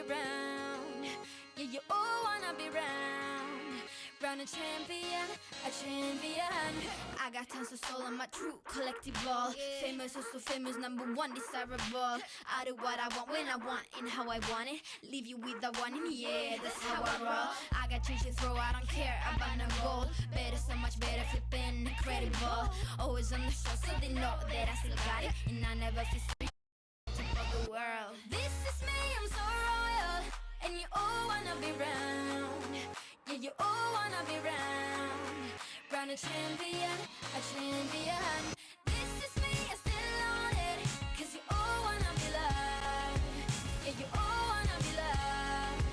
round. Yeah, you all wanna be round. Round a champion, a champion. I got tons of soul on my true collectible. Famous, also famous, number one, desirable. I do what I want, when I want, and how I want it. Leave you with the one in me, yeah, that's how I roll. I got change to throw, I don't care about no gold. Better, so much better, flipping incredible. Always on the show, so they know that I still got it. And I never feel sorry for the world. This is me, I'm so royal. And you all wanna be round. Yeah, you all wanna be round. Round a champion, a champion. This is me, I still on it. Cause you all wanna be loved. Yeah, you all wanna be loved.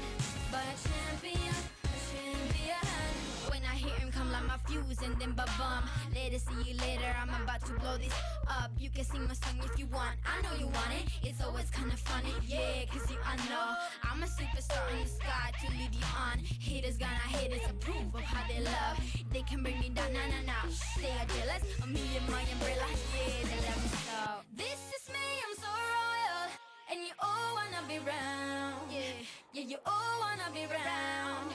But a champion, a champion. When I hear him come like my fuse and then ba-bum. Later, see you later, I'm about to blow this up. You can sing my song if you want, I know you want it. It's always kinda funny, yeah, cause I know I'm a superstar in the sky to lead you on. Haters gonna hate us, approve of how they love. They can bring me down, nah, nah, nah. They are jealous of me and my umbrella, yeah, they love me so. This is me, I'm so royal. And you all wanna be round. Yeah, you all wanna be round.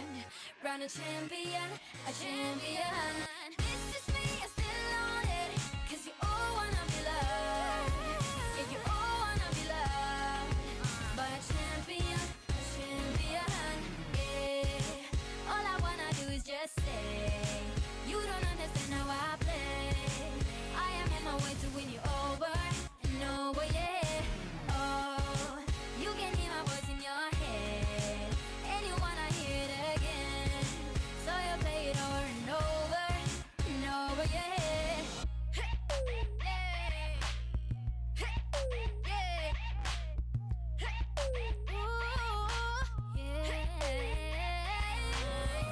Round a champion, a champion. This is me, I still on it. Cause you all wanna be loved. Yeah, you all wanna be loved. But a champion, yeah. All I wanna do is just say, you don't understand how I play. I am on my way to win you over and over, yeah. Oh, you can hear my voice in your head, and you wanna hear it again. So you play it over and over and over, yeah.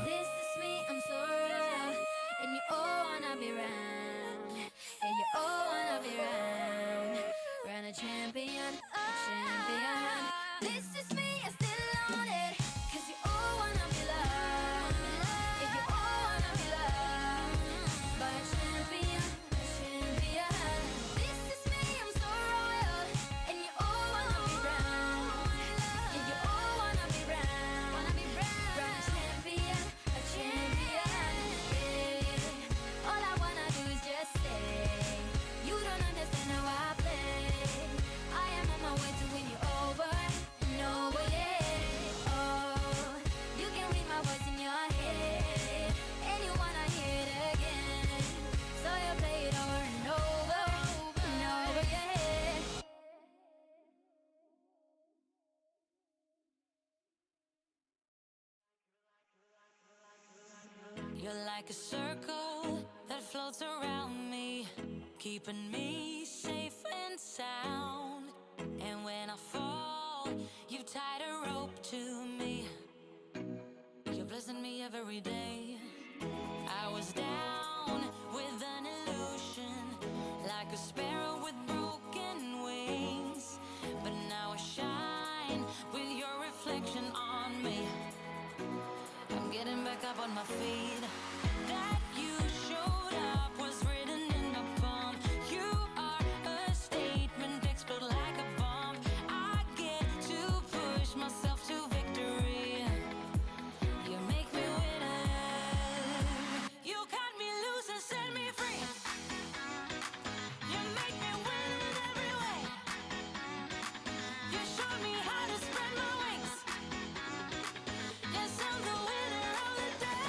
This is me, I'm so royal. And you all wanna be round. Yeah, you all wanna be round. Round a champion, a champion. This is me, I still on it. Cause you all wanna be loved. Yeah, you all wanna be loved. But a champion, a champion. This is me, I'm so royal. And you all wanna be round. Yeah, you all wanna be round. Round a champion, a champion. Yeah. All I wanna do is just say, you don't understand how I play. I am on my way to win you over and over, yeah. Oh, you can read my voice in your head, and you wanna hear it again. So you play it over and over and over, yeah. You're like a circle that floats around me, keeping me safe and sound. And when I fall, you tied a rope to me. You're blessing me every day. I was down with an illusion, like a sparrow with broken wings. But now I shine with your reflection on me. I'm getting back up on my feet. That you showed up was written in my palm. You are a statement, explode like a bomb. I get to push myself to victory. You make me winner. You cut me loose and set me free. You make me win in every way. You showed me how to spread my wings. Yes, I'm the winner of the day.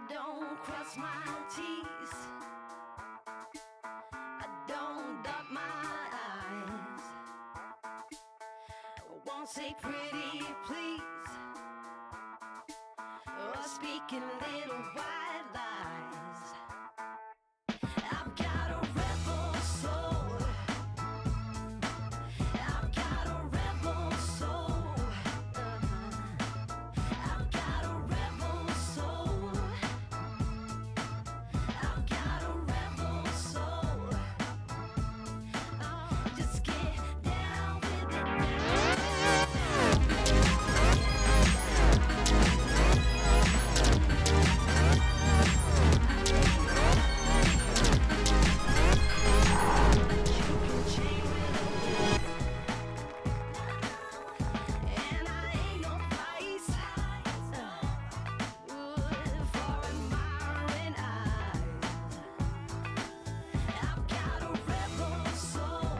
don't cross my T's. I don't dot my I's. I won't say pretty please, or speaking little white lies. I've got a rebel soul. I've got a rebel soul. I've got a rebel soul. I've got a rebel soul. Just get down with it and I ain't no price for admiring eyes. I've got a rebel soul.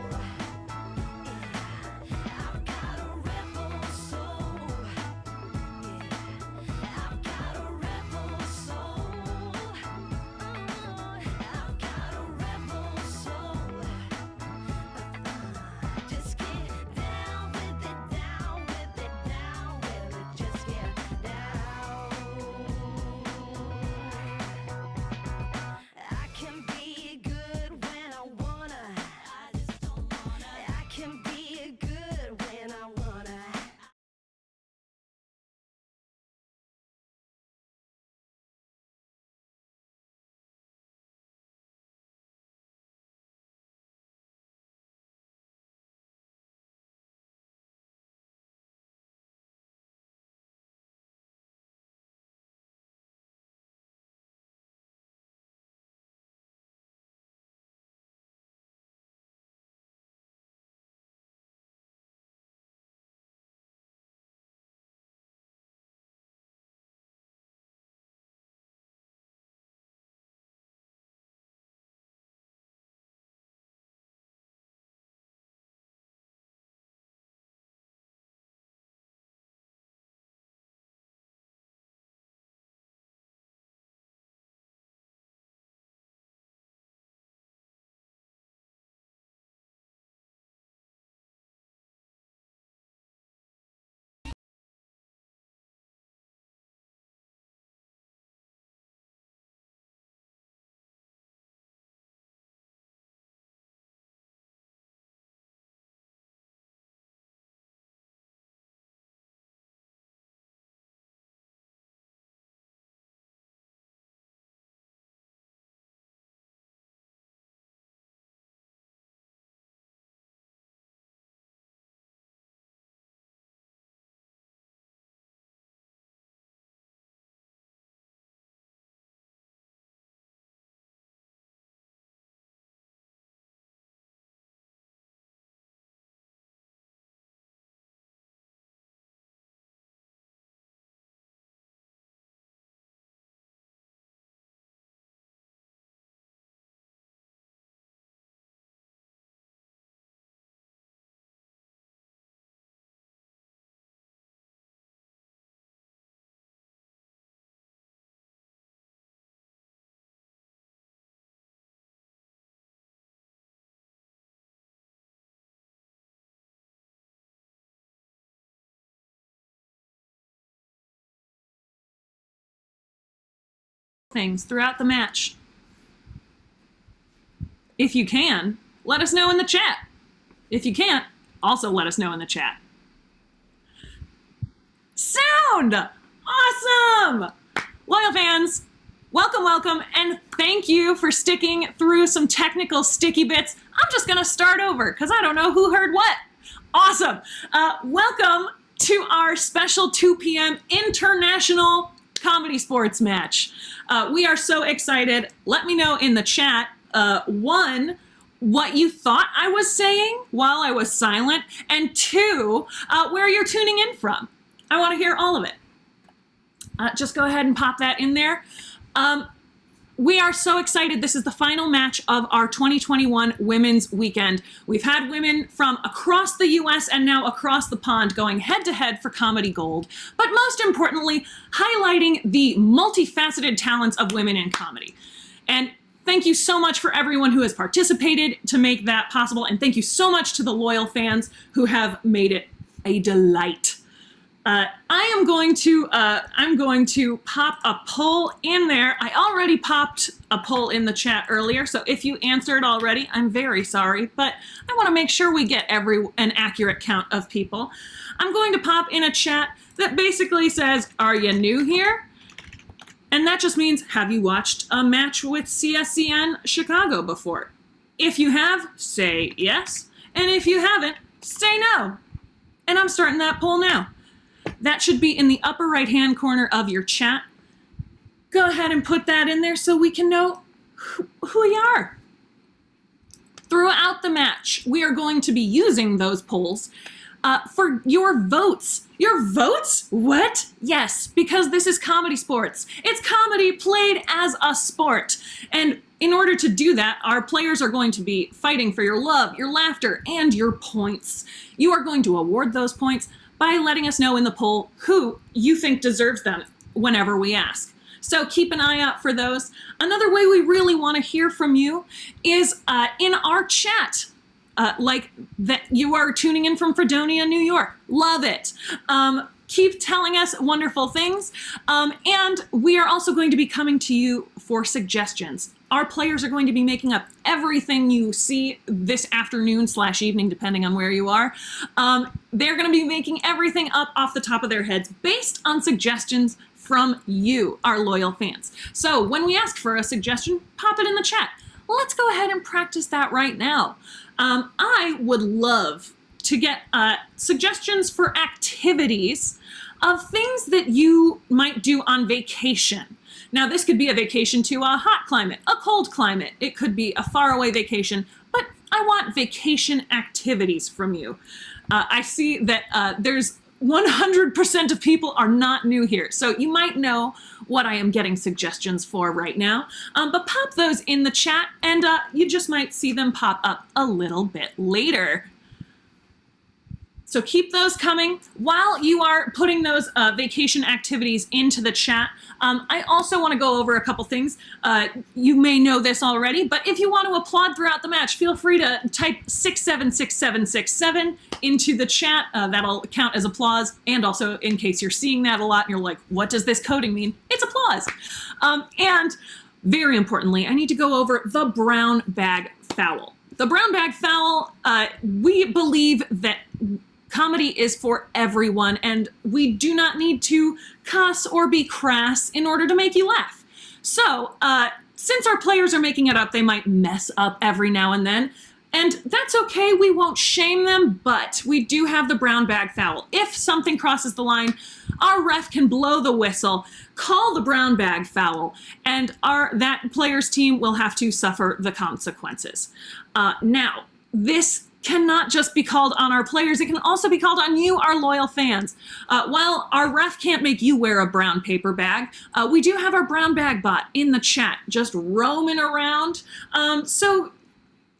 I've got a rebel soul. I've got a rebel soul. I've got a rebel soul. Just get down with it, down with it, down with it. Just get down. I can be good when I wanna. I just don't wanna. I can be good when I wanna. Things throughout the match. If you can, let us know in the chat. If you can't, also let us know in the chat. Sound! Awesome! Loyal fans, welcome, welcome, and thank you for sticking through some technical sticky bits. I'm just gonna start over because I don't know who heard what. Awesome. Welcome to our special 2 p.m. international Comedysportz match. We are so excited. Let me know in the chat, one, what you thought I was saying while I was silent, and two, where you're tuning in from. I want to hear all of it. Just go ahead and pop that in there. we are so excited. This is the final match of our 2021 Women's Weekend. We've had women from across the US and now across the pond going head-to-head for Comedy Gold, but most importantly, highlighting the multifaceted talents of women in comedy. And thank you so much for everyone who has participated to make that possible, and thank you so much to the loyal fans who have made it a delight. I'm going to pop a poll in there. I already popped a poll in the chat earlier, so if you answered already, I'm very sorry, but I want to make sure we get an accurate count of people. I'm going to pop in a chat that basically says, are you new here? And that just means, have you watched a match with CSCN Chicago before? If you have, say yes, and if you haven't, say no. And I'm starting that poll now. That should be in the upper right-hand corner of your chat. Go ahead and put that in there so we can know who you are. Throughout the match, we are going to be using those polls for your votes. Your votes? What? Yes, because this is Comedysportz. It's comedy played as a sport. And in order to do that, our players are going to be fighting for your love, your laughter, and your points. You are going to award those points by letting us know in the poll who you think deserves them whenever we ask. So keep an eye out for those. Another way we really want to hear from you is in our chat. Like that you are tuning in from Fredonia, New York. Love it. Keep telling us wonderful things. And we are also going to be coming to you for suggestions. Our players are going to be making up everything you see this afternoon/evening, depending on where you are. They're going to be making everything up off the top of their heads based on suggestions from you, our loyal fans. So when we ask for a suggestion, pop it in the chat. Let's go ahead and practice that right now. I would love to get suggestions for activities of things that you might do on vacation. Now, this could be a vacation to a hot climate, a cold climate. It could be a faraway vacation, but I want vacation activities from you. I see that there's 100% of people are not new here, so you might know what I am getting suggestions for right now, but pop those in the chat and you just might see them pop up a little bit later. So keep those coming. While you are putting those vacation activities into the chat, I also want to go over a couple things. You may know this already, but if you want to applaud throughout the match, feel free to type 676767 into the chat. That'll count as applause. And also, in case you're seeing that a lot and you're like, what does this coding mean? It's applause. And very importantly, I need to go over the brown bag foul. The brown bag foul, we believe that comedy is for everyone, and we do not need to cuss or be crass in order to make you laugh. So, since our players are making it up, they might mess up every now and then, and that's okay. We won't shame them, but we do have the brown bag foul. If something crosses the line, our ref can blow the whistle, call the brown bag foul, and that player's team will have to suffer the consequences. Now, this cannot just be called on our players, it can also be called on you, our loyal fans. While our ref can't make you wear a brown paper bag, we do have our brown bag bot in the chat, just roaming around. So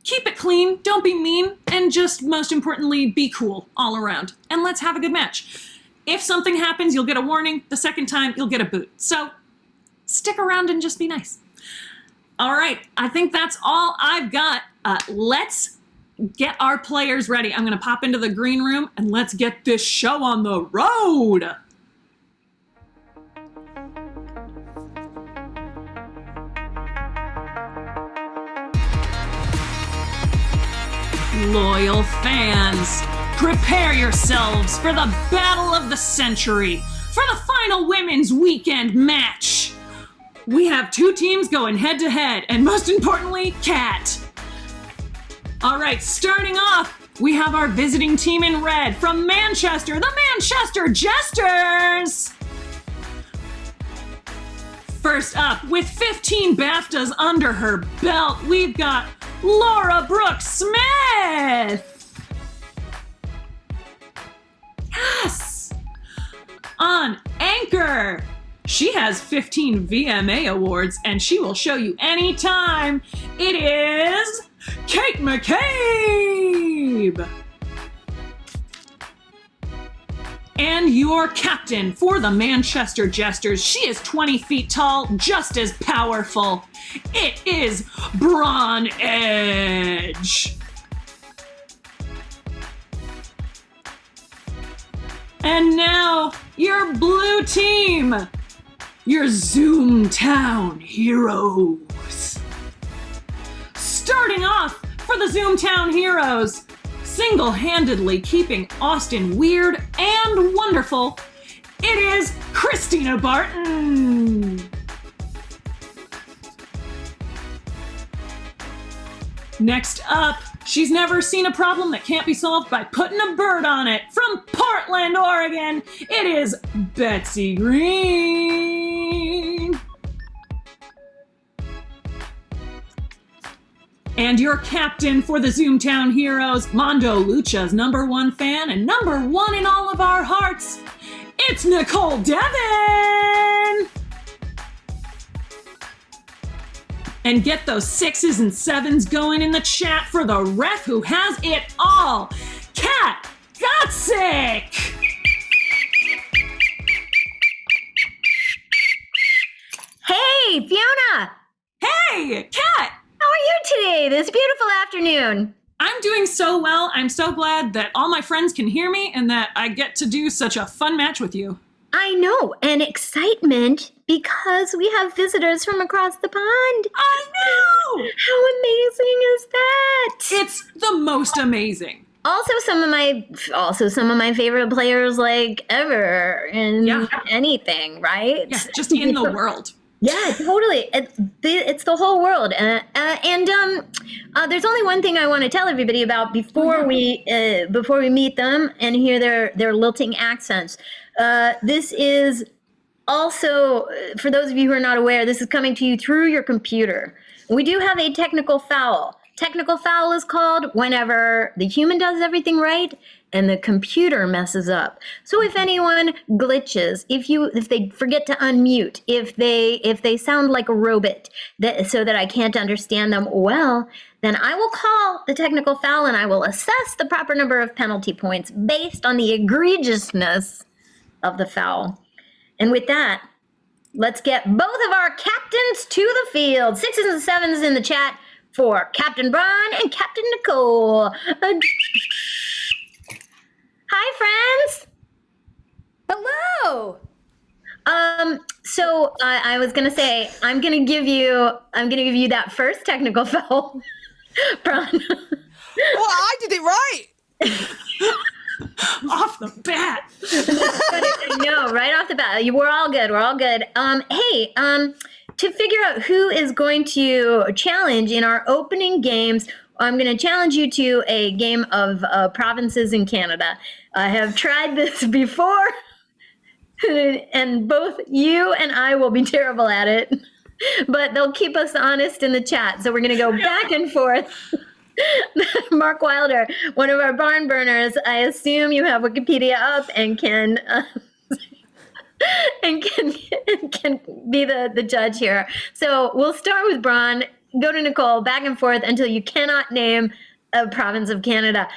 keep it clean, don't be mean, and just most importantly, be cool all around. And let's have a good match. If something happens, you'll get a warning. The second time, you'll get a boot. So stick around and just be nice. All right, I think that's all I've got. Let's get our players ready. I'm gonna pop into the green room and let's get this show on the road. Loyal fans, prepare yourselves for the battle of the century, for the final women's weekend match. We have two teams going head to head, and most importantly, Kat. All right, starting off, we have our visiting team in red from Manchester, the Manchester Jesters. First up, with 15 BAFTAs under her belt, we've got Laura Brooks Smith. Yes. On anchor, She has 15 VMA awards, and she will show you anytime. It is Kate McCabe! And your captain for the Manchester Jesters. She is 20 feet tall, just as powerful. It is Braun Edge. And now, your blue team. Your Zoomtown heroes. Starting off for the Zoomtown heroes, single-handedly keeping Austin weird and wonderful, it is Christina Barton. Next up, she's never seen a problem that can't be solved by putting a bird on it. From Portland, Oregon, it is Betsy Green. And your captain for the Zoomtown Heroes, Mondo Lucha's #1 fan and #1 in all of our hearts, it's Nicole Devon! And get those 6s and 7s going in the chat for the ref who has it all, Kat Gotzik! Hey, Fiona! Hey, Kat! How are you today, this beautiful afternoon? I'm doing so well. I'm so glad that all my friends can hear me and that I get to do such a fun match with you. I know, and excitement because we have visitors from across the pond. I know! How amazing is that? It's the most amazing. Also some of my favorite players like ever in anything, right? Yeah, just in the world. Yeah, totally. It's the whole world. And there's only one thing I want to tell everybody about before we meet them and hear their lilting accents. This is also, for those of you who are not aware, this is coming to you through your computer. We do have a technical foul. Technical foul is called whenever the human does everything right and the computer messes up. So if anyone glitches, if they forget to unmute, if they sound like a robot so that I can't understand them well, then I will call the technical foul and I will assess the proper number of penalty points based on the egregiousness of the foul. And with that, let's get both of our captains to the field. 6s and 7s in the chat for Captain Braun and Captain Nicole. Hi, friends. Hello. So I was gonna say I'm gonna give you that first technical foul, Braun. Well, I did it right. Off the bat. No, right off the bat. We're all good. Hey, to figure out who is going to challenge in our opening games, I'm going to challenge you to a game of provinces in Canada. I have tried this before, and both you and I will be terrible at it, but they'll keep us honest in the chat. So we're going to go back and forth. Mark Wilder, one of our barn burners, I assume you have Wikipedia up and can can be the judge here. So we'll start with Braun, go to Nicole, back and forth until you cannot name a province of Canada.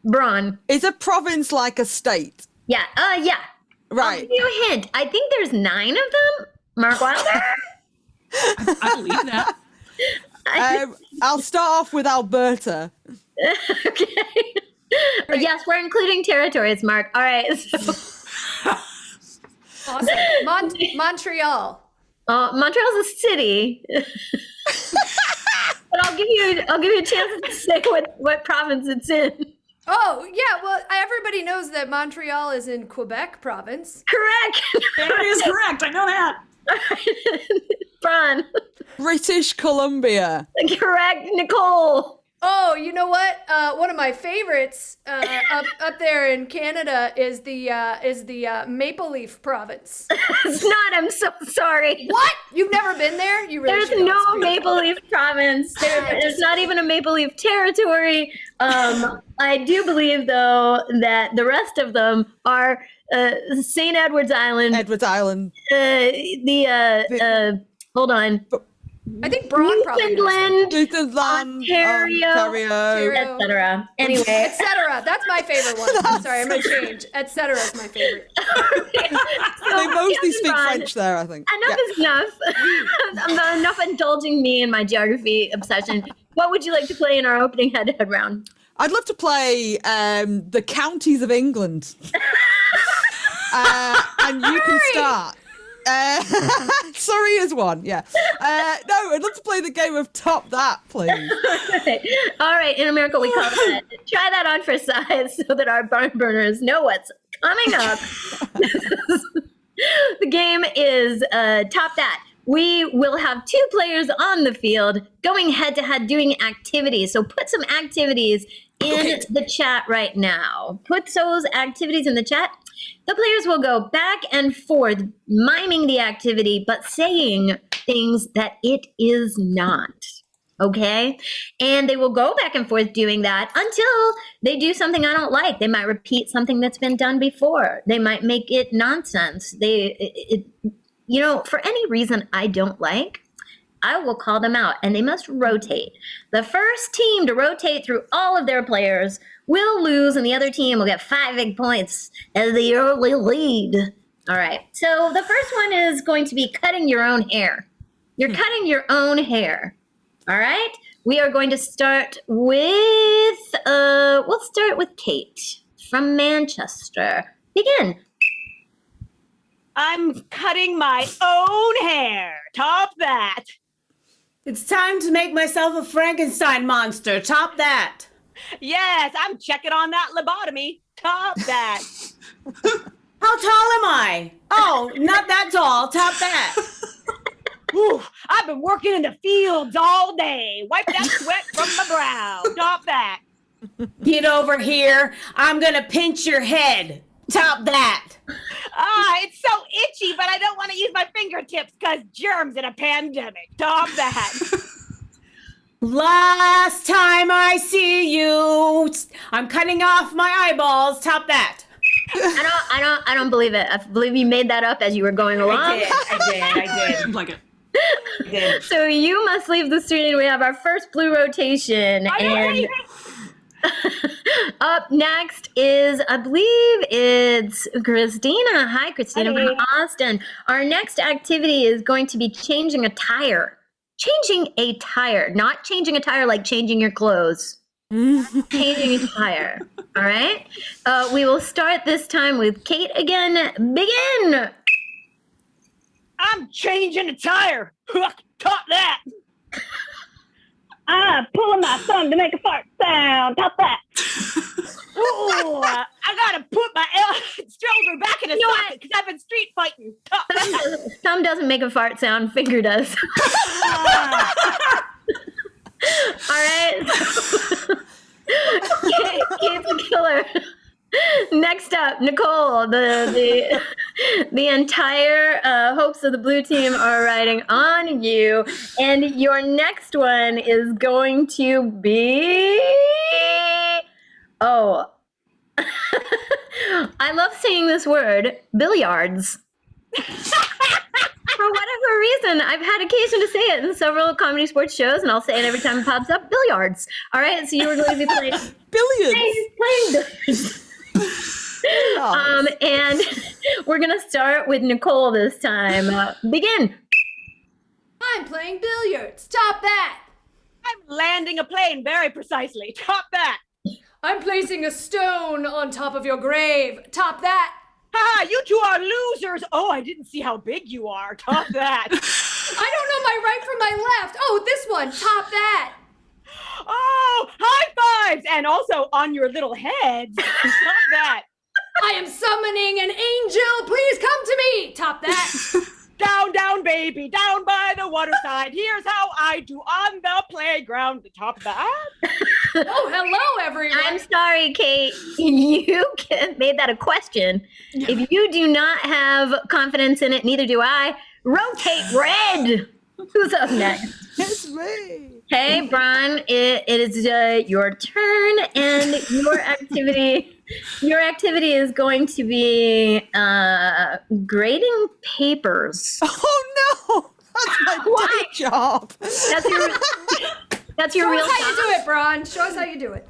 Braun. Is a province like a state? Yeah. Yeah. Right. I'll give you a hint. I think there's 9 of them. Mark Wilder. I believe that. I'll start off with Alberta. Okay. Yes, we're including territories, Mark. All right. So. Awesome. Montreal. Montreal's a city. But I'll give you a chance to say what province it's in. Oh, yeah. Well, everybody knows that Montreal is in Quebec province. Correct. That is correct. I know that. Braun. British Columbia. Correct, Nicole. Oh, you know what? One of my favorites up there in Canada is the Maple Leaf province. It's not. I'm so sorry. What? You've never been there? You really There's should go. no Maple Leaf province. There's not even a Maple Leaf territory. I do believe, though, that the rest of them are St. Edward's Island. Edwards Island. Hold on. I think Braun probably knows that. Newfoundland, Ontario, etc. Anyway, Etc. That's my favorite one. I'm sorry, I'm gonna change. Etc. is my favorite. They mostly speak Ron, French there, I think. Enough is enough. Enough indulging me in my geography obsession. What would you like to play in our opening head-to-head round? I'd love to play the counties of England. And you can start. Surrey is one, yeah. No, I'd love to play the game of Top That, please. All right, in America we call that. Try that on for size so that our barn burners know what's coming up. The game is Top That. We will have two players on the field going head-to-head doing activities. So put some activities in the chat right now. Put those activities in the chat. The players will go back and forth, miming the activity, but saying things that it is not. Okay? And they will go back and forth doing that until they do something I don't like. They might repeat something that's been done before. They might make it nonsense. For any reason I don't like, I will call them out, and they must rotate. The first team to rotate through all of their players will lose, and the other team will get 5 big points as the early lead. All right, so the first one is going to be cutting your own hair. You're cutting your own hair. All right, we are going to start with, we'll start with Kate from Manchester. Begin. I'm cutting my own hair. Top that. It's time to make myself a Frankenstein monster. Top that. Yes, I'm checking on that lobotomy. Top that. How tall am I? Oh, not that tall. Top that. Ooh, I've been working in the fields all day. Wipe that sweat from my brow. Top that. Get over here. I'm going to pinch your head. Top that. It's so itchy, but I don't want to use my fingertips because germs in a pandemic. Top that. Last time I see you, I'm cutting off my eyeballs. Top that. I don't believe it. I believe you made that up as you were going along. I did. Like it. So you must leave the screen. We have our first blue rotation. And up next is, I believe it's Christina. Hi, Christina from Austin. Our next activity is going to be changing a tire. Changing a tire, not changing a tire like changing your clothes. Changing a tire. All right. We will start this time with Kate again. Begin. I'm changing a tire. Top that. I'm pulling my thumb to make a fart sound. Top that. Ooh, I gotta put my shoulder back in a socket because I've been street fighting. Top that. Thumb doesn't make a fart sound. Finger does. All right. Kate's a killer. Next up, Nicole. The entire hopes of the blue team are riding on you, and your next one is going to be. Oh, I love saying this word, billiards. For whatever reason, I've had occasion to say it in several comedy sports shows, and I'll say it every time it pops up. Billiards. All right, so you were going to be playing Billiards. playing billiards. And we're gonna start with Nicole this time. Begin. I'm playing billiards. Top that. I'm landing a plane very precisely. Top that. I'm placing a stone on top of your grave. Top that. Ha! You two are losers. Oh, I didn't see how big you are. Top that. I don't know my right from my left. Oh, this one. Top that. Oh, high fives! And also on your little heads. Top that. I am summoning an angel. Please come to me. Top that. Down, down, baby. Down by the one aside. Here's how I do on the playground. Top that. Oh, hello, everyone. I'm sorry, Kate. You made that a question. If you do not have confidence in it, neither do I. Rotate red. Who's up next? It's me. Hey, Bron, it is your turn, and your activity is going to be grading papers. Oh no, that's my day job. That's your Show real us how you job? do it, Bron. Show us how you do it.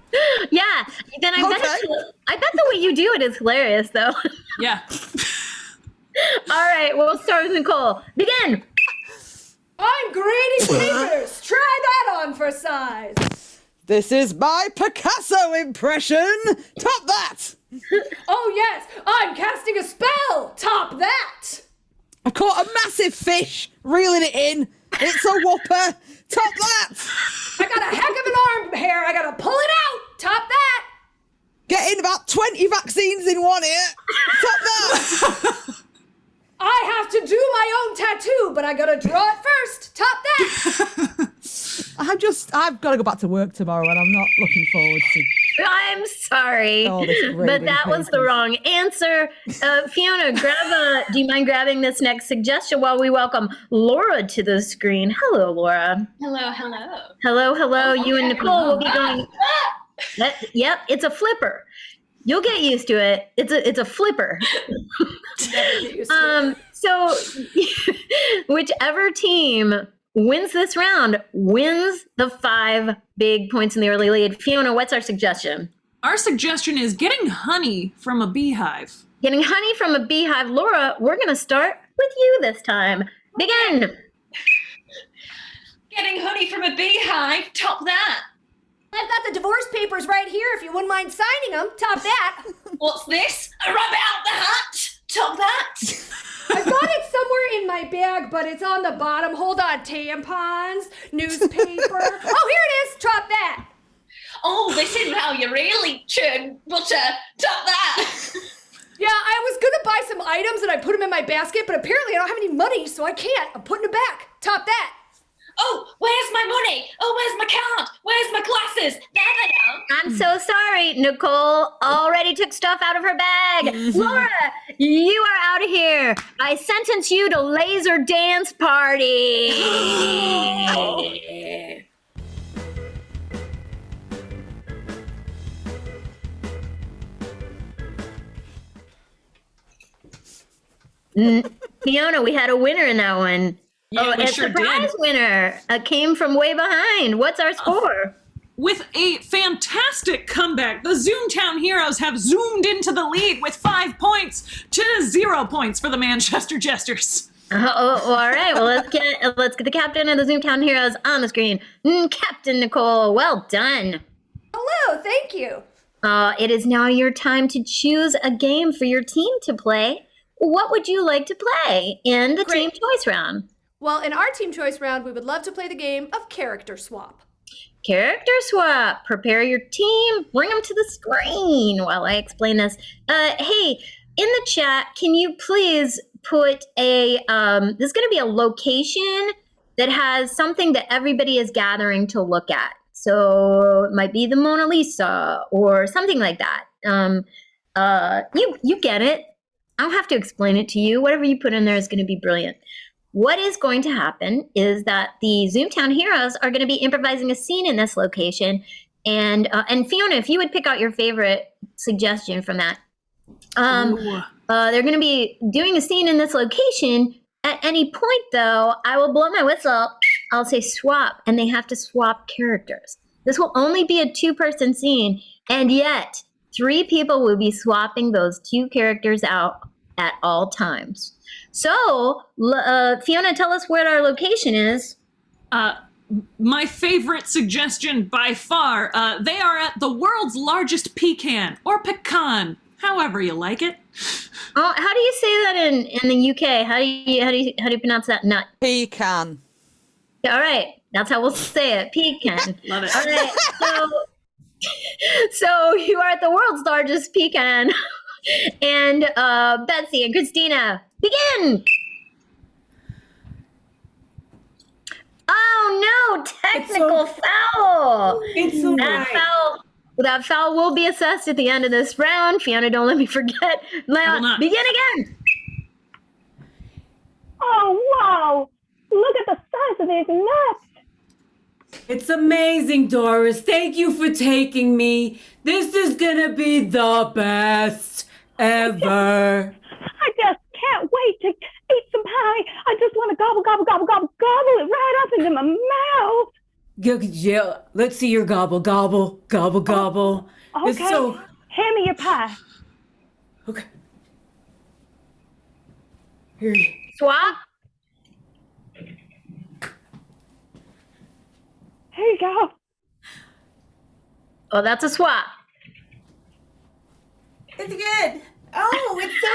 Yeah. Then I bet the way you do it is hilarious, though. Yeah. All right, we'll start with Nicole. Begin. I'm grading papers. Try that on for size. This is my Picasso impression. Top that. Oh, yes. I'm casting a spell. Top that. I caught a massive fish, reeling it in. It's a whopper. Top that. I got a heck of an arm hair. I got to pull it out. Top that. Getting about 20 vaccines in one ear. Top that. I have to do my own tattoo, but I got to draw it first. Top that. I've got to go back to work tomorrow and I'm not looking forward to. I'm sorry, Oh, this but grading that was the papers. wrong answer. Fiona, do you mind grabbing this next suggestion while we welcome Laura to the screen? Hello, Laura. Hello. Hello. You and Nicole will be going. Yep, it's a flipper. You'll get used to it. It's a flipper. So whichever team wins this round wins the 5 big points in the early lead. Fiona, what's our suggestion? Our suggestion is getting honey from a beehive. Getting honey from a beehive. Laura, we're going to start with you this time. Begin. Getting honey from a beehive. Top that. I've got the divorce papers right here if you wouldn't mind signing them. Top that. What's this? A rabbit out the hat. Top that. I've got it somewhere in my bag, but it's on the bottom. Hold on. Tampons, newspaper. Oh, here it is. Top that. Oh, this is how you really churn butter. Top that. Yeah, I was going to buy some items and I put them in my basket, but apparently I don't have any money, so I can't. I'm putting it back. Top that. Oh, where's my money? Oh, where's my card? Where's my glasses? There they are. I'm so sorry. Nicole already took stuff out of her bag. Laura, you are out of here. I sentence you to laser dance party. Fiona, we had a winner in that one. Yeah, we a sure surprise did. winner came from way behind. What's our score? With a fantastic comeback, the Zoomtown Heroes have zoomed into the lead with 5 points to 0 points for the Manchester Jesters. All right. Well, let's get the captain of the Zoomtown Heroes on the screen. Captain Nicole, well done. Hello, thank you. It is now your time to choose a game for your team to play. What would you like to play in the team choice round? Well, in our team choice round, we would love to play the game of character swap. Character swap. Prepare your team. Bring them to the screen while I explain this. Hey, in the chat, can you please put a, this is going to be a location that has something that everybody is gathering to look at. So it might be the Mona Lisa or something like that. You get it. I don't have to explain it to you. Whatever you put in there is going to be brilliant. What is going to happen is that the Zoomtown Heroes are going to be improvising a scene in this location. And Fiona, if you would pick out your favorite suggestion from that. They're going to be doing a scene in this location. At any point, though, I will blow my whistle. I'll say swap, and they have to swap characters. This will only be a 2-person scene, and yet 3 people will be swapping those 2 characters out at all times. So, Fiona, tell us where our location is. My favorite suggestion by far, they are at the world's largest pecan, or pecan, however you like it. Oh, how do you say that in the UK? How do you pronounce that nut? Pecan. All right, that's how we'll say it. Pecan. Love it. All right, so you are at the world's largest pecan, and Betsy and Christina, begin. Oh no! Technical foul. It's all That right. foul. That foul will be assessed at the end of this round. Fiona, don't let me forget. Now, not. begin again. Oh, wow. Look at the size of these nuts. It's amazing, Doris. Thank you for taking me. This is gonna be the best ever. I just can't wait to eat some pie. I just want to gobble, gobble, gobble, gobble, gobble it right up into my mouth. Yeah, let's see your gobble, gobble, gobble, gobble. Okay. It's so Hand me your pie. okay. Here. Swap. Here you go. Oh, that's a swap. It's good. Oh, it's so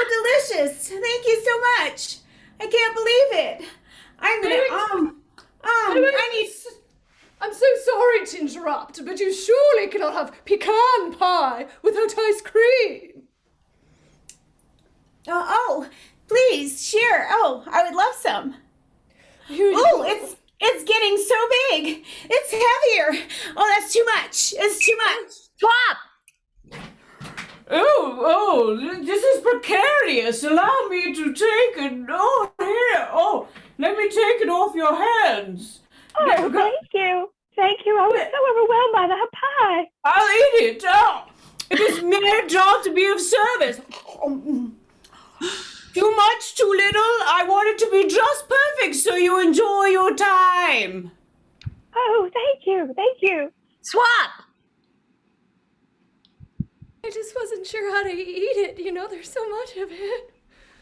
delicious. Thank you so much. I can't believe it. I'm gonna I need. I'm so sorry to interrupt, but you surely cannot have pecan pie without ice cream. Oh, please, sure. Oh, I would love some. Oh, it's getting so big. It's heavier. Oh, that's too much. It's too much. Swap. Oh, this is precarious. Allow me to take it. Oh, here. Oh, let me take it off your hands. Oh, thank you. Thank you. I was so overwhelmed by that pie. I'll eat it. Oh, it is my job to be of service. Too much, too little. I want it to be just perfect so you enjoy your time. Oh, thank you. Thank you. Swap. I just wasn't sure how to eat it. You know, there's so much of it.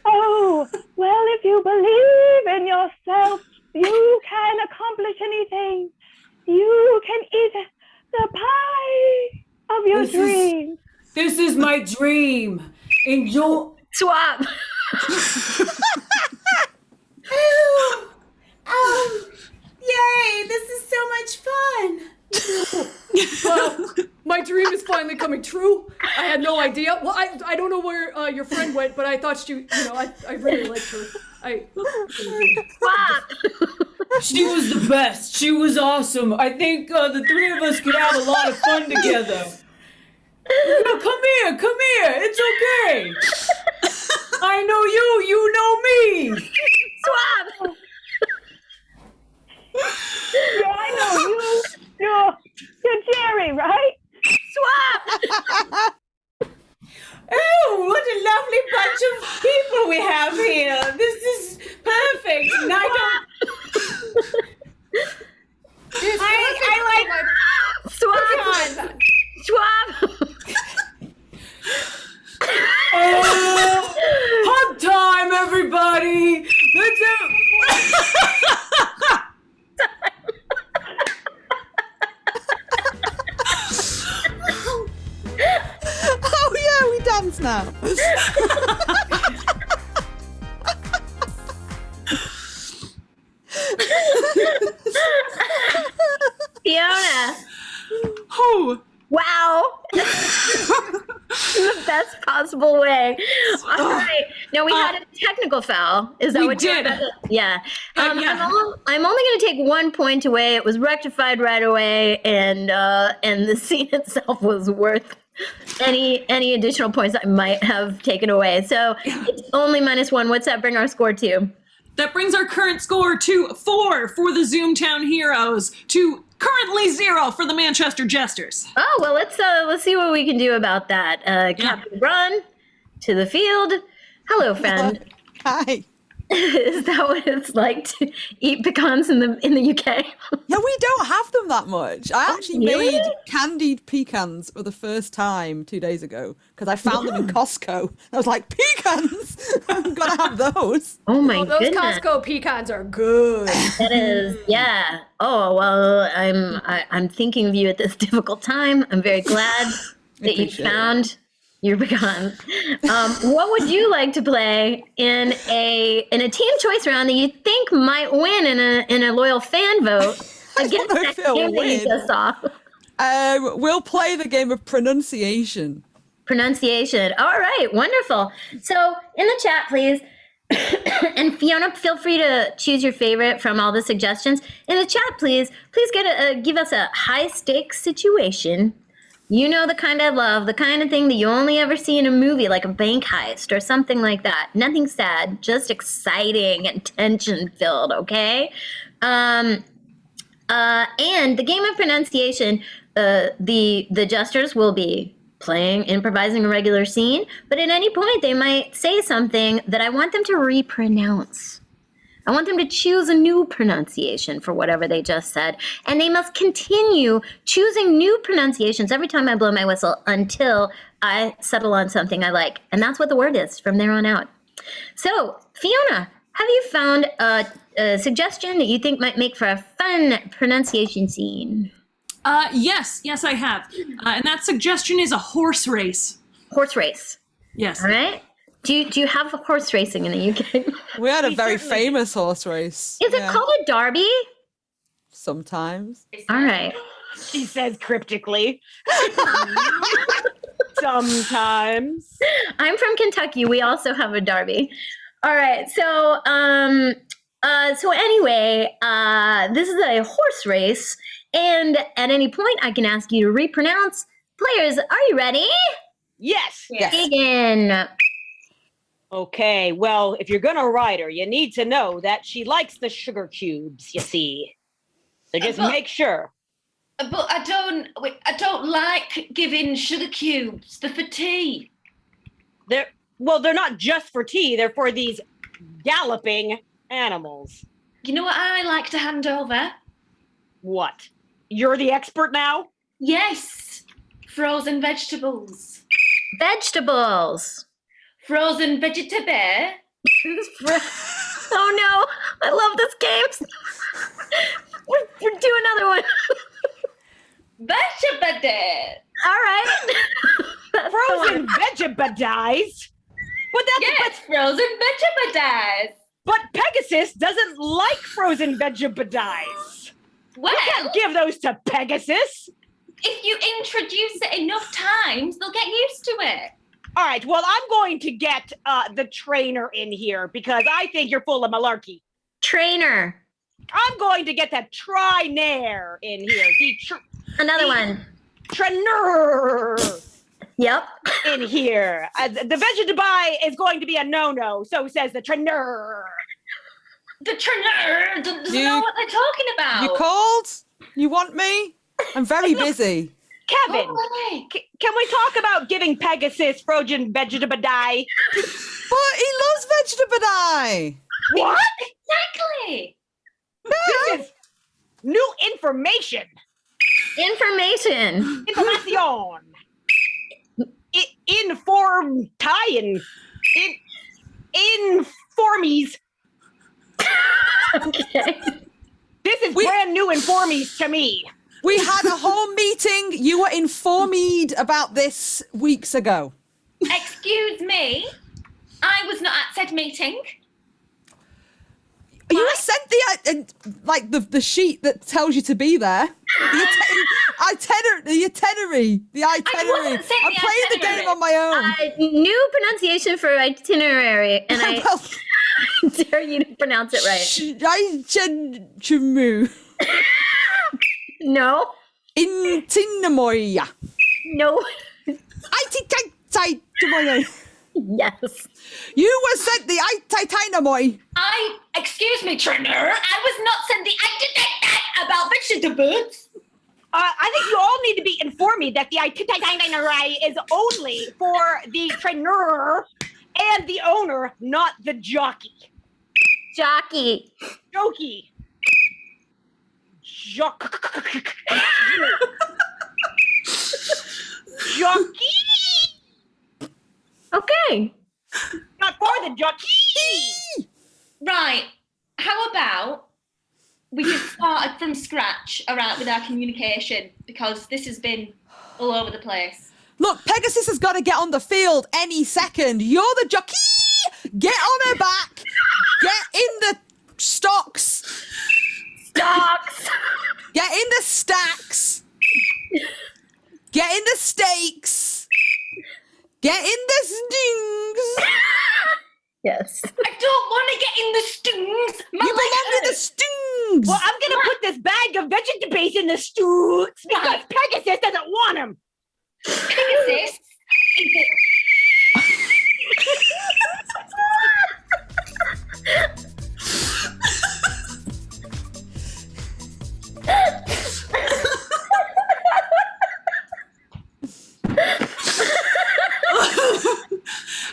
Oh, well, if you believe in yourself, you can accomplish anything. You can eat the pie of your dreams. This is my dream. Enjoy. Swap. Yay, this is so much fun. Well, my dream is finally coming true. I had no idea. Well, I don't know where your friend went, but I thought I really liked her. Swap. She was the best. She was awesome. I think the three of us could have a lot of fun together. No, come here. It's okay. I know you know me. Swap. Yeah, I know you. You're Jerry, right? Swap. Oh, what a lovely bunch of people we have here. This is perfect. And I like Swap. Swap. hug time, everybody. Let's Oh yeah, we dance now. Fiona. Oh. Wow. In the best possible way. All right. Now we had a technical foul. Is that we what did? Yeah. Yeah. I'm only going to take 1 point away. It was rectified right away, and the scene itself was worth any additional points I might have taken away. So it's only -1. What's that bring our score to? That brings our current score to 4 for the Zoomtown Heroes to currently 0 for the Manchester Jesters. Oh, well, let's see what we can do about that. Captain Run to the field. Hello, friend. Hi. Is that what it's like to eat pecans in the UK? Yeah, we don't have them that much. I actually really? made candied pecans for the first time 2 days ago because I found them in Costco. I was like, pecans! I'm gonna have those. Oh my Those goodness. Costco pecans are good. That is, yeah. Oh, well, I'm thinking of you at this difficult time. I'm very glad that you appreciate found your pecans. What would you like to play in a team choice round that you think might win in a loyal fan vote against know that if it'll game that you win. just saw? We'll play the game of pronunciation. Pronunciation. All right, wonderful. So in the chat, please, And Fiona, feel free to choose your favorite from all the suggestions. In the chat, please give us a high-stakes situation. You know the kind I love, the kind of thing that you only ever see in a movie, like a bank heist or something like that. Nothing sad, just exciting and tension-filled, okay? And the game of pronunciation, the jesters will be improvising a regular scene, but at any point they might say something that I want them to repronounce. I want them to choose a new pronunciation for whatever they just said, and they must continue choosing new pronunciations every time I blow my whistle until I settle on something I like, and that's what the word is from there on out. So, Fiona, have you found a suggestion that you think might make for a fun pronunciation scene? Yes, I have. And that suggestion is a horse race. Horse race. Yes. All right. Do you have horse racing in the UK? We had a very famous horse race. Is it called a derby? Sometimes. All right. She says cryptically. Sometimes. I'm from Kentucky. We also have a derby. All right. So anyway, this is a horse race, and at any point I can ask you to repronounce. Players, are you ready? Yes. Begin. Okay, well, if you're gonna ride her, you need to know that she likes the sugar cubes, you see. So just make sure. But I don't like giving sugar cubes. They're for tea. They're not just for tea, they're for these galloping animals. You know what I like to hand over? What? You're the expert now? Yes. Frozen vegetables. Vegetables. Frozen vegetable. Oh no, I love this game. We're do another one. Vegetable. All right. Frozen vegetables? But Yes, frozen vegetables. But Pegasus doesn't like frozen vegetables. Well, You can't give those to Pegasus. if you introduce it enough times, they'll get used to it. All right, well, I'm going to get the trainer in here because I think you're full of malarkey. Trainer. I'm going to get the trainer in here. Another one. Trainer Yep. in here. The vegetable is going to be a no-no, so says the trainer. The trainer doesn't know what they're talking about. You called? You want me? I'm very busy. Kevin, Go away. can we talk about giving Pegasus frozen vegetable dye? But he loves vegetable dye. What? Exactly. This is new information. Information. Information. Inform tie-in. Informies. Okay. This is brand new informies to me. We had a whole meeting. You were informed about this weeks ago. Excuse me. I was not at said meeting. You were sent the sheet that tells you to be there. The itinerary. wasn't sent I'm the playing the game on my own. New pronunciation for itinerary, and I Well, dare you to pronounce it right. No. Intinamoya. No. Yes. You were sent the Itinamoy. Excuse me, trainer. I was not sent the about vegetables. I think you all need to be informed that the itinerary is only for the trainer and the owner, not the jockey. Jockey. Jokey. Jockey. Okay. Not for the jockey. Right. How about we just started from scratch, alright, with our communication, because this has been all over the place. Look, Pegasus has got to get on the field any second. You're the jockey. Get on her back. Get in the stocks. Stocks. Get in the stacks. Get in the stakes. Get in the stings. Yes. I don't You belong to the Stoogs. Well, I'm gonna put this bag of vegetables in the Stoogs because Pegasus doesn't want them. Pegasus.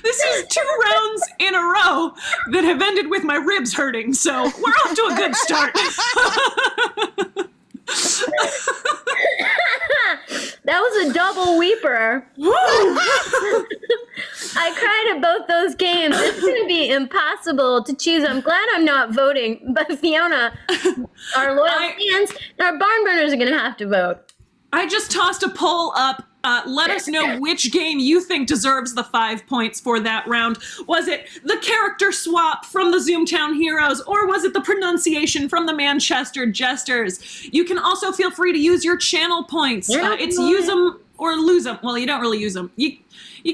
This is 2 rounds in a row that have ended with my ribs hurting, so we're off to a good start. That was a double weeper. I cried at both those games. It's going to be impossible to choose. I'm glad I'm not voting, but Fiona, our loyal fans, and our barn burners are going to have to vote. I just tossed a poll up. Let us know which game you think deserves the 5 points for that round. Was it the character swap from the Zoomtown Heroes, or was it the pronunciation from the Manchester Jesters? You can also feel free to use your channel points. It's use them or lose them. Well, you don't really use them. You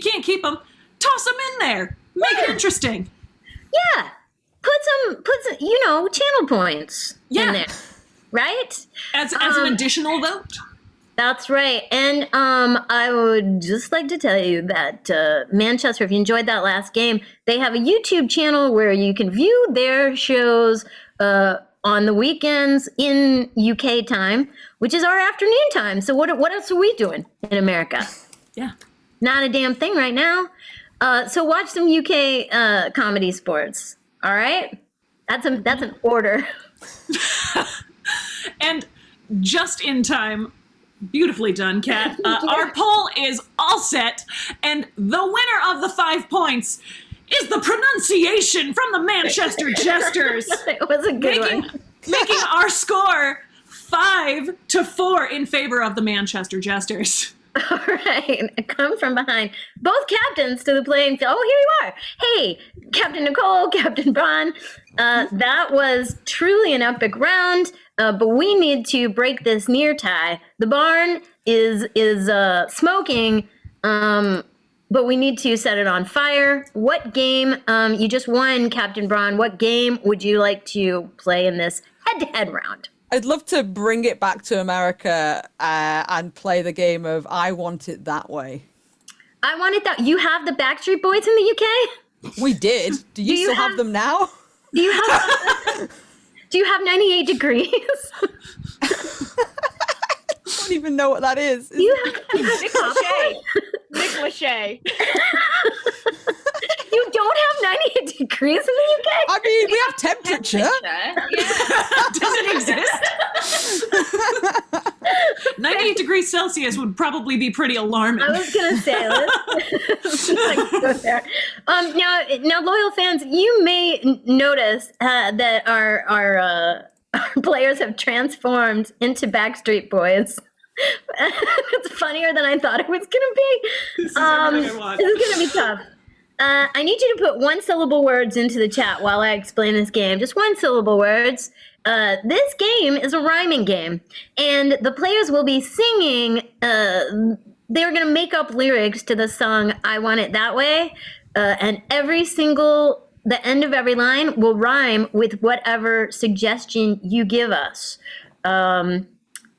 can't keep them. Toss them in there. Make it interesting. Yeah. Put some, channel points in there. Right? As an additional vote. That's right. And I would just like to tell you that Manchester, if you enjoyed that last game, they have a YouTube channel where you can view their shows on the weekends in UK time, which is our afternoon time. So what else are we doing in America? Yeah. Not a damn thing right now. So watch some UK Comedysportz. All right? That's an order. And just in time, beautifully done, Kat. Our poll is all set, and the winner of the 5 points is the pronunciation from the Manchester Jesters. It was a good one. Making our score 5-4 in favor of the Manchester Jesters. All right, come from behind. Both captains to the playing field. Oh, here you are. Hey, Captain Nicole, Captain Braun. That was truly an epic round, but we need to break this near tie. The barn is smoking, but we need to set it on fire. What game, you just won, Captain Braun, what game would you like to play in this head-to-head round? I'd love to bring it back to America and play the game of I Want It That Way. I Want It That. You have the Backstreet Boys in the UK? We did. Do you still have them now? Do you have 98 Degrees? I don't even know what that is. You have Nick Lachey. Nick Lachey. You don't have 98 degrees in the UK? I mean, we have temperature. Does it exist? 98 degrees Celsius would probably be pretty alarming. I was going to say, let's go there. Now, loyal fans, you may notice that our players have transformed into Backstreet Boys. It's funnier than I thought it was going to be. This is everything I want. This is going to be tough. I need you to put 1-syllable words into the chat while I explain this game. Just 1-syllable words. This game is a rhyming game, and the players will be singing. They're going to make up lyrics to the song "I Want It That Way," and the end of every line will rhyme with whatever suggestion you give us.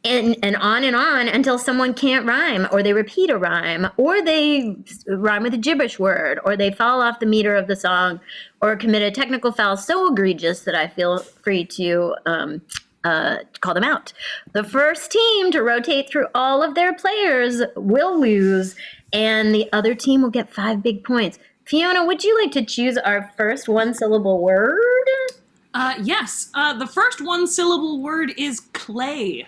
And on until someone can't rhyme, or they repeat a rhyme, or they rhyme with a gibberish word, or they fall off the meter of the song, or commit a technical foul so egregious that I feel free to call them out. The first team to rotate through all of their players will lose, and the other team will get 5 big points. Fiona, would you like to choose our first 1-syllable word? Yes. The first 1-syllable word is clay.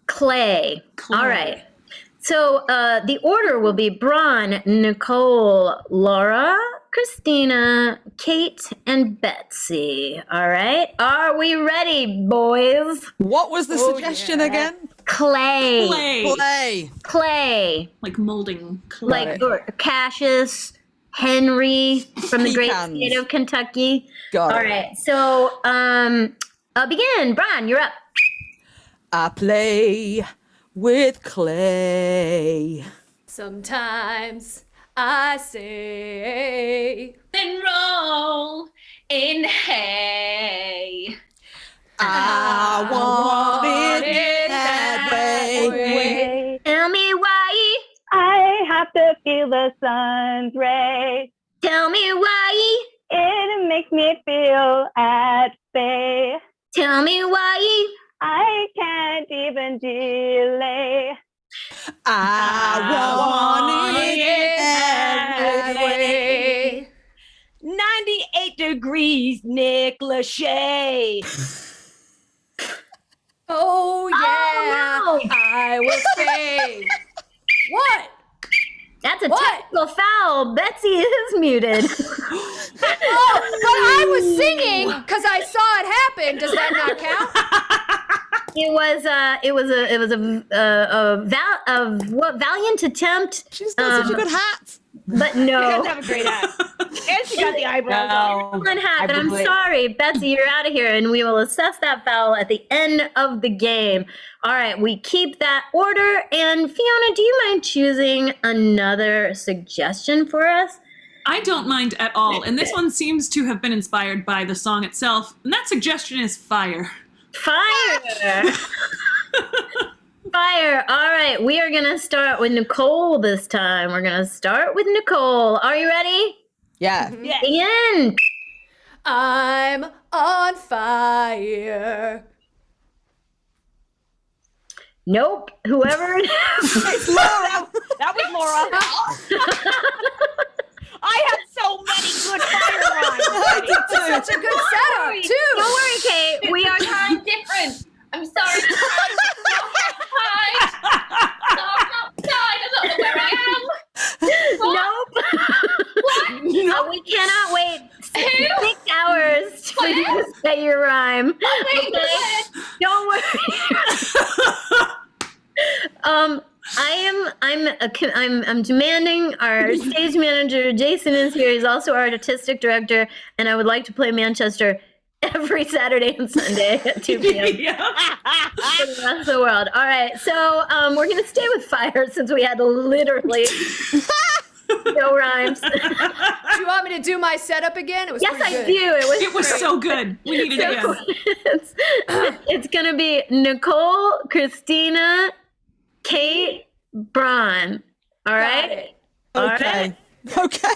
Clay. All right. So the order will be Braun, Nicole, Laura, Christina, Kate, and Betsy. All right. Are we ready, boys? What was the suggestion again? Clay. Clay. Like molding clay. Like Cassius, Henry from the great Pecans. state of Kentucky. Got All it. right. So begin. Braun, you're up. I play with clay. Sometimes I say, Then roll in hay. I want it that way. Tell me why. I have to feel the sun's rays. Tell me why. It makes me feel at bay. Tell me why. I can't even delay. I want it that way. 98 degrees, Nick Lachey. Oh yeah, Oh, no. I will say. What? That's a What? technical foul. Betsy is muted. Oh, but I was singing because I saw it happen. Does that not count? It was a valiant attempt. She's got such a good hat. But You no. guys have a great hat. And she got the eyebrows on. One hat, I but I'm believe- sorry, Betsy, you're out of here, and we will assess that foul at the end of the game. All right, we keep that order. And Fiona, do you mind choosing another suggestion for us? I don't mind at all, and this one seems to have been inspired by the song itself, and that suggestion is fire. Fire! Fire. All right, we are going to start with Nicole this time. We're going to start with Nicole. Are you ready? Yeah. Yeah. Begin. I'm on fire. Nope. Whoever it is. It's Laura. That was Laura. I had so many good fire rhymes. Such a good setup, too. Don't worry, Kate. We are I'm different. I'm sorry. I don't know where I am. Nope. No, we cannot wait 6 hours for you to say your rhyme. Okay? Don't worry. I'm demanding our stage manager, Jason, is here. He's also our artistic director, and I would like to play Manchester every Saturday and Sunday at 2 p.m. for the rest of the world. All right, so we're going to stay with fire since we had literally no rhymes. Do you want me to do my setup again? It was Yes, pretty I good. do. It was so good. We need it again. It's going to be Nicole, Christina, Kate, Braun. All right? it. All Okay. right. Okay.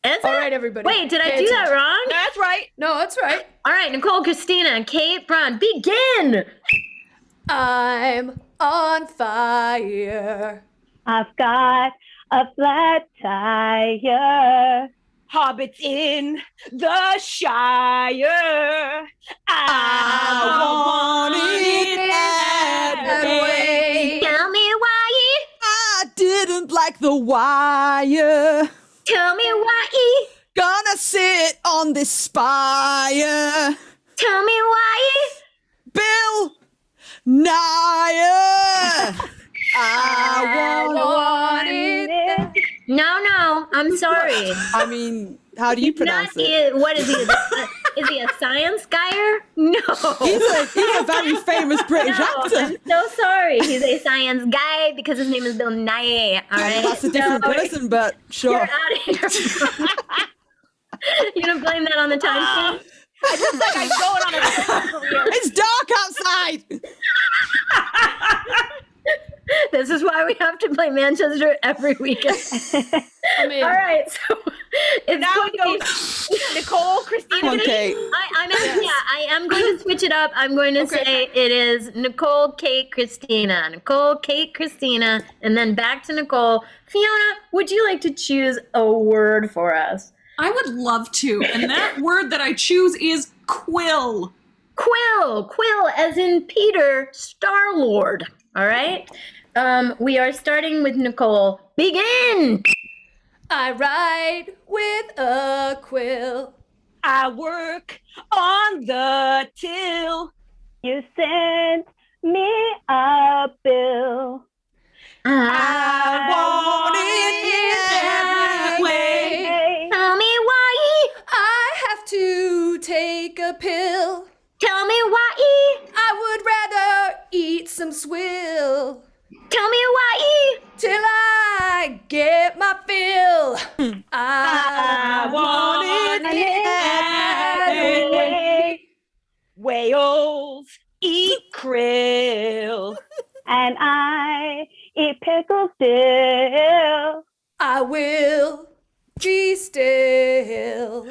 Is All it? right, everybody. Wait, did I Pay do that attention. wrong? That's right. No, that's right. All right, Nicole, Christina, Kate, Braun, begin. I'm on fire. I've got a flat tire. Hobbits in the Shire. I want it that way. Tell me why. I didn't like the wire. Tell me why. Gonna sit on this spire. Tell me why. Bill Nye. I want it. No, I'm sorry. I mean, how do you pronounce it? What is he? Is he a science guyer? No. He's a very famous British No, actor. I'm so sorry. He's a science guy because his name is Bill Nye. All right. That's a different So, person, but You're sure. out of here. You gonna blame that on the time sheet? I just like I'm going on a different career. It's dark outside. This is why we have to play Manchester every weekend. I mean, All right, so it's Now going it to be. goes Nicole, Christina. Come on, Kate. I am going to switch it up. I'm going to say it is Nicole, Kate, Christina. Nicole, Kate, Christina, and then back to Nicole. Fiona, would you like to choose a word for us? I would love to, and that word that I choose is quill. Quill, as in Peter Star-Lord. All right. We are starting with Nicole. Begin. I write with a quill. I work on the till. You sent me a bill. I want it that way. Hey, Tell me why. I have to take a pill. Tell me why. I would rather eat some swill Tell me why. till I get my fill. I want it that way. Whales eat krill. And I eat pickles still. I will be still.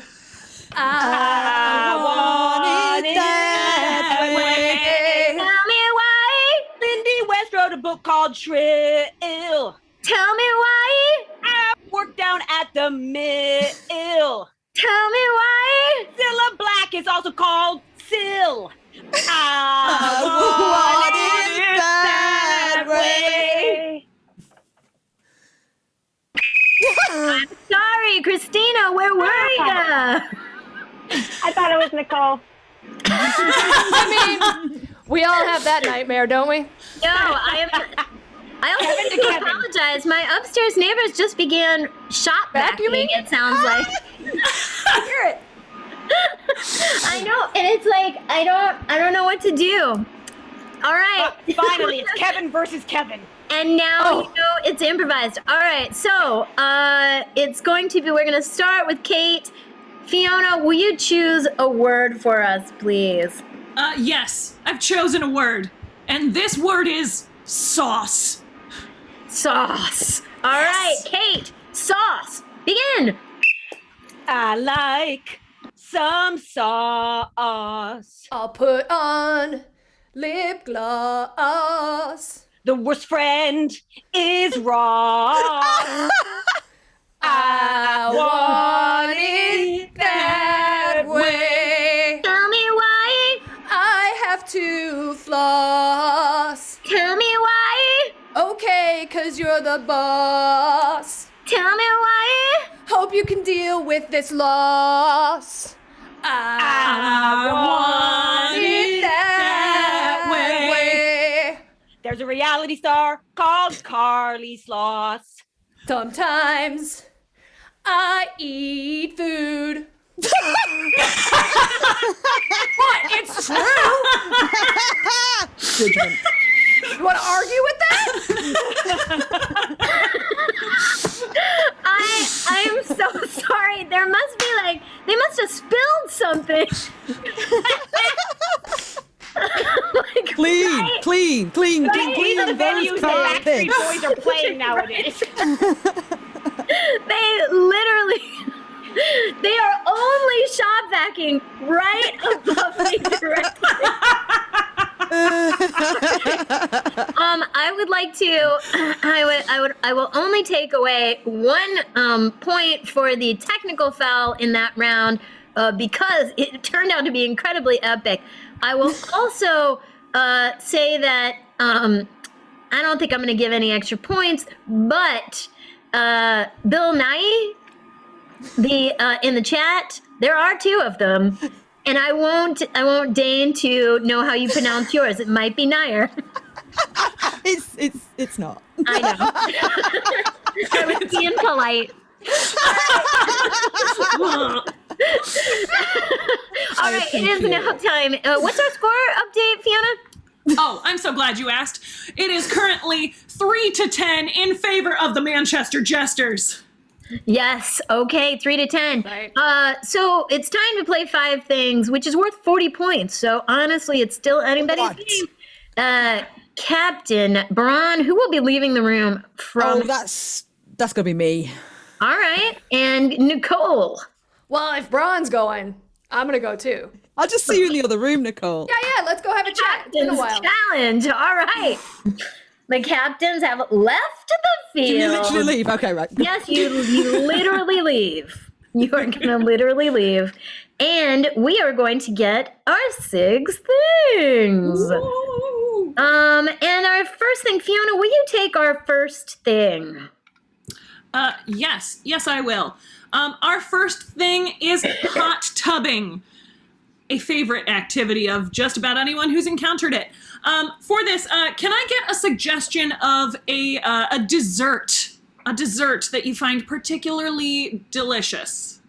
I want it that way. Tell me why. Lindy West wrote a book called Trill. Tell me why. I work down at the mill. Tell me why. Cilla Black is also called Sill. I want it that way. I'm sorry, Christina, where were you? I thought it was Nicole. I mean, we all have that nightmare, don't we? No, I also need to apologize. My upstairs neighbors just began shop vacuuming, it sounds like. I hear it. I know, and it's like I don't know what to do. All right. But finally, it's Kevin versus Kevin. And now, it's improvised. All right, so it's going to be, we're going to start with Kate. Fiona, will you choose a word for us, please? Yes, I've chosen a word. And this word is sauce. Sauce. All right, Kate, sauce. Begin. I like some sauce. I'll put on lip gloss. The worst friend is Ross. I want it that way. Tell me why. I have to floss. Tell me why. Okay, 'cause you're the boss. Tell me why. Hope you can deal with this loss. I want it that way. There's a reality star called Carly Sloss. Sometimes I eat food. What? It's true. Judgment. You want to argue with that? I'm so sorry. There must be they must have spilled something. Clean. These are the venues that Backstreet Boys are playing nowadays. They are only shop vacuuming right above me directly. I would like to. I will only take away 1 point for the technical foul in that round because it turned out to be incredibly epic. I will also say that I don't think I'm going to give any extra points, but Bill Nye, in the chat, there are 2 of them. And I won't deign to know how you pronounce yours. It might be Nair. It's not. I know. I was being polite. All right, it is now time. What's our score update, Fiona? Oh, I'm so glad you asked. It is currently 3-10 in favor of the Manchester Jesters. Yes. Okay. 3-10. Right. So it's time to play 5 things, which is worth 40 points. So honestly, it's still anybody's game. Captain Braun, who will be leaving the room from? Oh, that's gonna be me. All right, and Nicole. Well, if Braun's going, I'm gonna go too. I'll just see you in the other room, Nicole. Yeah. Let's go have a chat. It's been a while. Challenge. All right. The captains have left the field. Can you literally leave? Okay, right. Yes, you literally leave. You are going to literally leave. And we are going to get our 6 things. Ooh. And our first thing, Fiona, will you take our first thing? Yes, I will. Our first thing is hot tubbing, a favorite activity of just about anyone who's encountered it. For this, can I get a suggestion of a dessert that you find particularly delicious?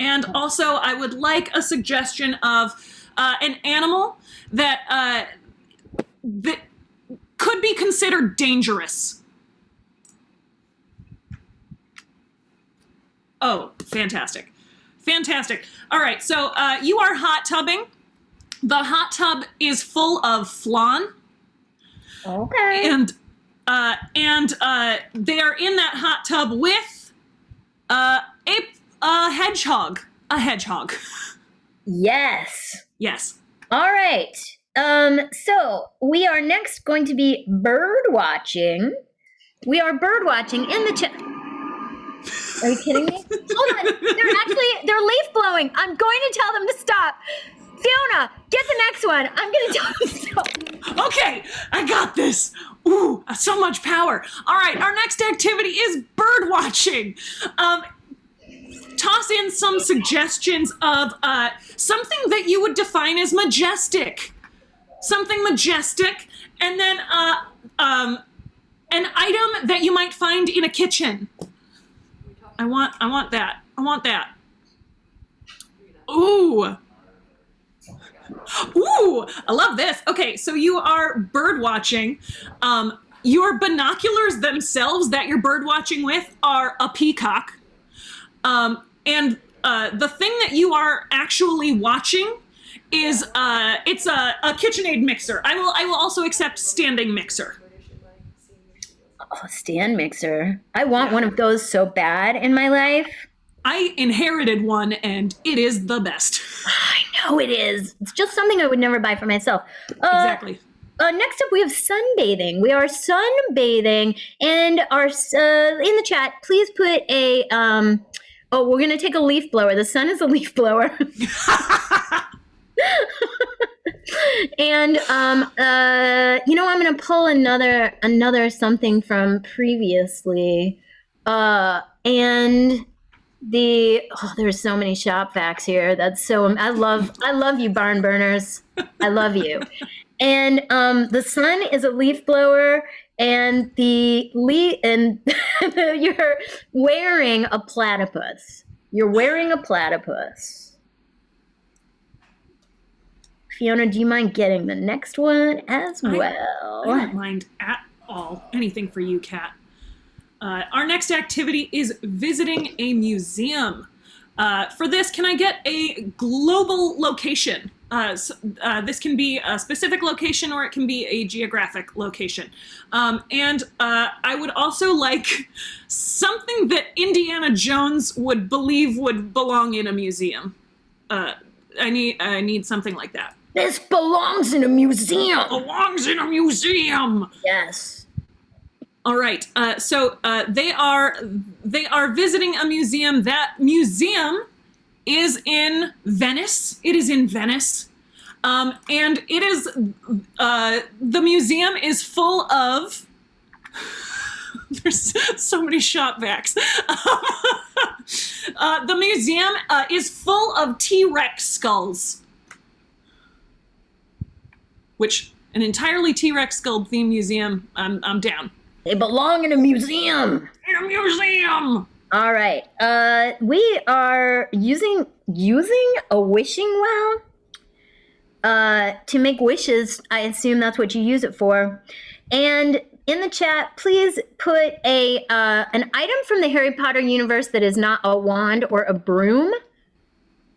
And also, I would like a suggestion of an animal that could be considered dangerous. Oh, fantastic. Fantastic. All right, so you are hot tubbing. The hot tub is full of flan. Okay. And they are in that hot tub with a hedgehog. A hedgehog. Yes. Yes. All right. So we are next going to be bird watching. We are bird watching in the chat. Are you kidding me? Hold on. They're leaf blowing. I'm going to tell them to stop. Fiona, get the next one. I'm going to tell them to stop. Okay, I got this. Ooh, so much power. All right, our next activity is bird watching. Toss in some suggestions of something that you would define as majestic. Something majestic, and then an item that you might find in a kitchen. I want that. I want that. Ooh. Ooh, I love this. Okay, so you are bird watching. Your binoculars themselves that you're bird watching with are a peacock. And the thing that you are actually watching is it's a KitchenAid mixer. I will also accept standing mixer. Oh, stand mixer. I want one of those so bad in my life. I inherited one, and it is the best. I know it is. It's just something I would never buy for myself. Exactly. Next up, we have sunbathing. We are sunbathing, and our in the chat, please put a. We're gonna take a leaf blower. The sun is a leaf blower. And I'm gonna pull another something from previously, and there's so many shop facts here. That's so I love you, barn burners. I love you. And the sun is a leaf blower, and you're wearing a platypus. You're wearing a platypus. Fiona, do you mind getting the next one as well? I don't mind at all. Anything for you, Kat. Our next activity is visiting a museum. For this, can I get a global location? This can be a specific location, or it can be a geographic location. And I would also like something that Indiana Jones would believe would belong in a museum. I need something like that. This belongs in a museum. Belongs in a museum. Yes. All right. So they are visiting a museum. That museum is in Venice. It is in Venice, and it is the museum is full of. There's so many shop vacs. The museum is full of T-Rex skulls. Which, an entirely T-Rex skull themed museum, I'm down. They belong in a museum. In a museum! All right. We are using a wishing well to make wishes. I assume that's what you use it for. And in the chat, please put an item from the Harry Potter universe that is not a wand or a broom.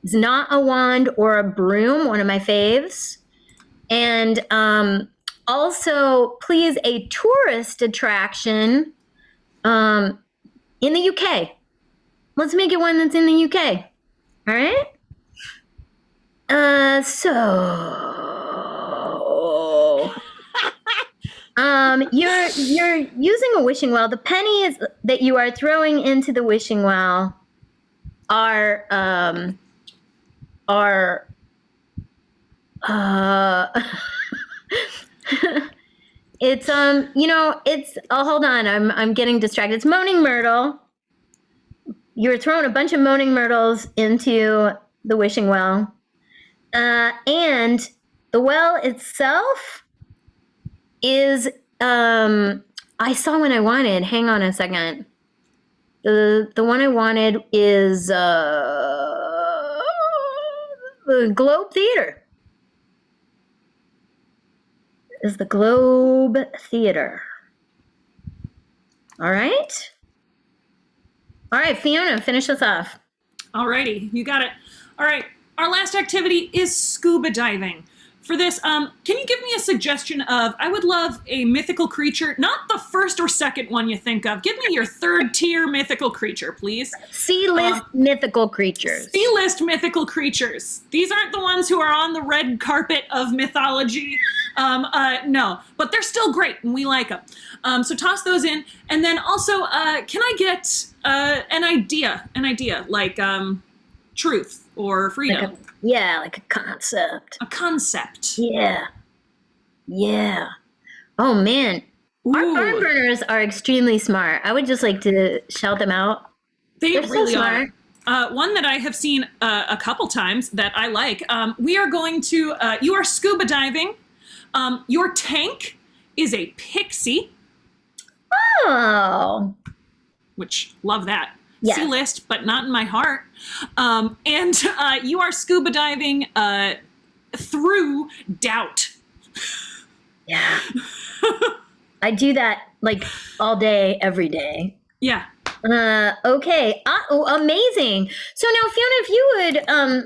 It's not a wand or a broom, one of my faves. And also, please, a tourist attraction in the UK. Let's make it one that's in the UK. All right? You're using a wishing well. The pennies that you are throwing into the wishing well are it's hold on, I'm getting distracted. It's moaning myrtle. You're throwing a bunch of moaning myrtles into the wishing well, and the well itself is I saw one I wanted. Hang on a second. The one I wanted is the Globe Theater. Is the Globe Theater. All right. All right, Fiona, finish us off. Alrighty, you got it. All right, our last activity is scuba diving. For this, can you give me a suggestion of, I would love a mythical creature, not the first or second one you think of. Give me your third tier mythical creature, please. C-list mythical creatures. C-list mythical creatures. These aren't the ones who are on the red carpet of mythology. No, but they're still great and we like them. So toss those in. And then also, can I get an idea like truth or freedom? Like a concept. A concept. Yeah. Oh man. Our barn burners are extremely smart. I would just like to shout them out. They're really so smart. One that I have seen a couple times that I like. We are going to, you are scuba diving. Your tank is a pixie. Oh. Which, love that. Yes. C-list, but not in my heart. And you are scuba diving through doubt. Yeah. I do that like all day, every day. Yeah. Okay. Amazing. So now, Fiona, if you would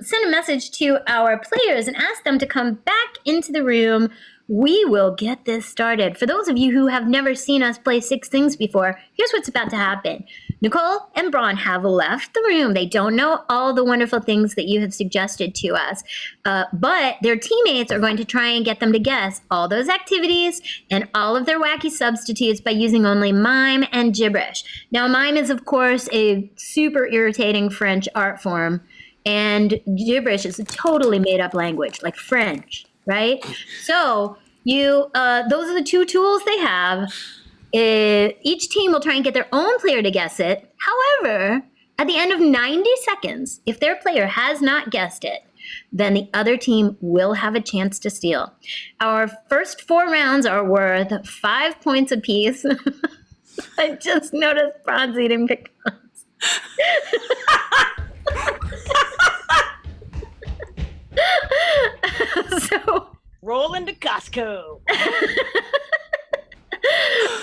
send a message to our players and ask them to come back into the room, we will get this started. For those of you who have never seen us play Six Things before, here's what's about to happen. Nicole and Braun have left the room. They don't know all the wonderful things that you have suggested to us, but their teammates are going to try and get them to guess all those activities and all of their wacky substitutes by using only mime and gibberish. Now, mime is, of course, a super irritating French art form, and gibberish is a totally made-up language, like French, right? So those are the two tools they have. Each team will try and get their own player to guess it. However, at the end of 90 seconds, if their player has not guessed it, then the other team will have a chance to steal. Our first 4 rounds are worth 5 points apiece. I just noticed Bronze eating pecans. So Roll into Costco.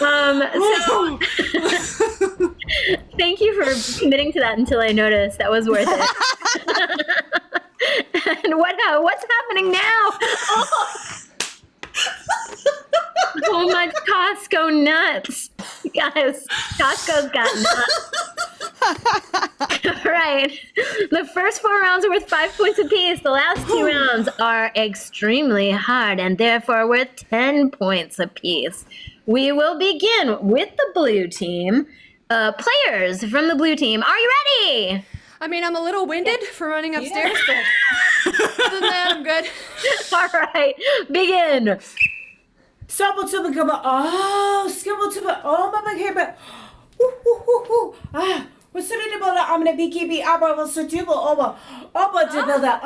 So thank you for committing to that until I noticed. That was worth it. And what's happening now? So much Costco nuts. Guys, Costco's got nuts. Right. The first 4 rounds are worth 5 points apiece. The last 2 rounds are extremely hard and therefore worth 10 points apiece. We will begin with the blue team. Players from the blue team, are you ready? I mean, I'm a little winded for running upstairs, but other than that, I'm good. All right, begin. Stumble to the skimble to the my hair, what's the name about that? I'm gonna be keeping up with the table over to build that.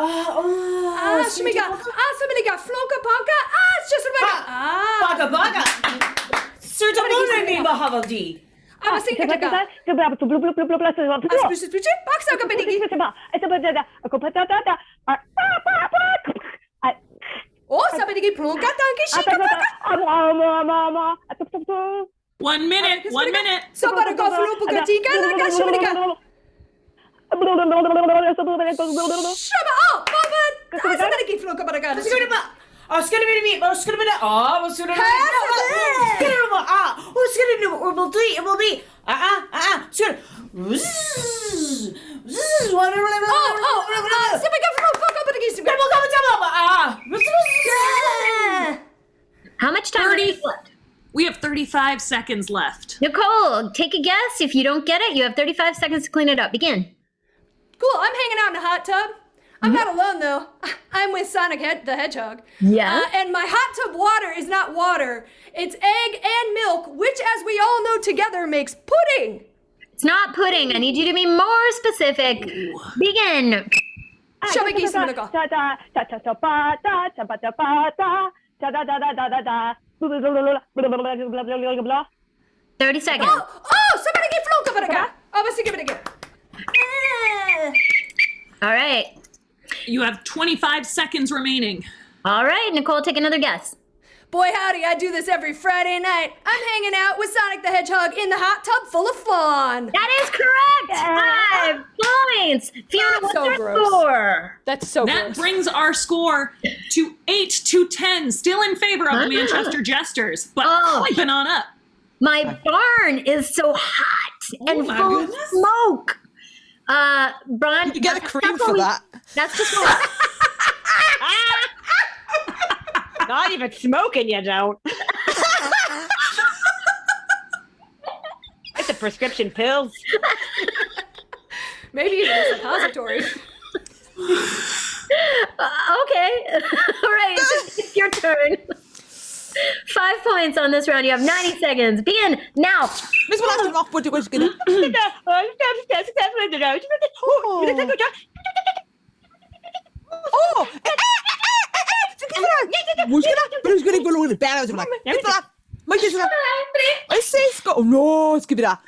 Somebody got Flonka Ponka. It's just a Baga. Sir, don't know me, Mahavadi. I was thinking to go. Oh, somebody get Flonka Tanki. 1 minute. 1 minute. Somebody go Flonka Tanki. Somebody got. Shut up, Mama. Somebody get Flonka Tanki. What's gonna be me? What's gonna be that? What's gonna be? What's gonna do? Or will be? It will be. It's gonna. How much time 30. is left? We have 35 seconds left. Nicole, take a guess. If you don't get it, you have 35 seconds to clean it up. Begin. Cool, I'm hanging out in a hot tub. I'm not alone, though. I'm with Sonic the Hedgehog. Yeah? And my hot tub water is not water. It's egg and milk, which, as we all know together, makes pudding. It's not pudding. I need you to be more specific. Begin. 30 seconds. Somebody get Flonka Badaga. Let's give it again. All right. You have 25 seconds remaining. All right, Nicole, take another guess. Boy, howdy, I do this every Friday night. I'm hanging out with Sonic the Hedgehog in the hot tub full of fun. That is correct. 5 points. Fiona, what's So your gross. score? That's so That gross. brings our score to 8-10, still in favor of the Manchester Jesters, but creeping on up. My barn is so hot and my full goodness. of smoke. Brian, You get a cream that's what for we- that. That's just what Not even smoking, you don't. It's a prescription pills. Maybe even a suppository. okay. All right, it's your turn. 5 points on this round. You have 90 seconds. Begin now. Miss will have to off, what was gonna. Oh! Who's gonna go along the barrels? I'm like, my kids are I say Scott. Oh no, give it that.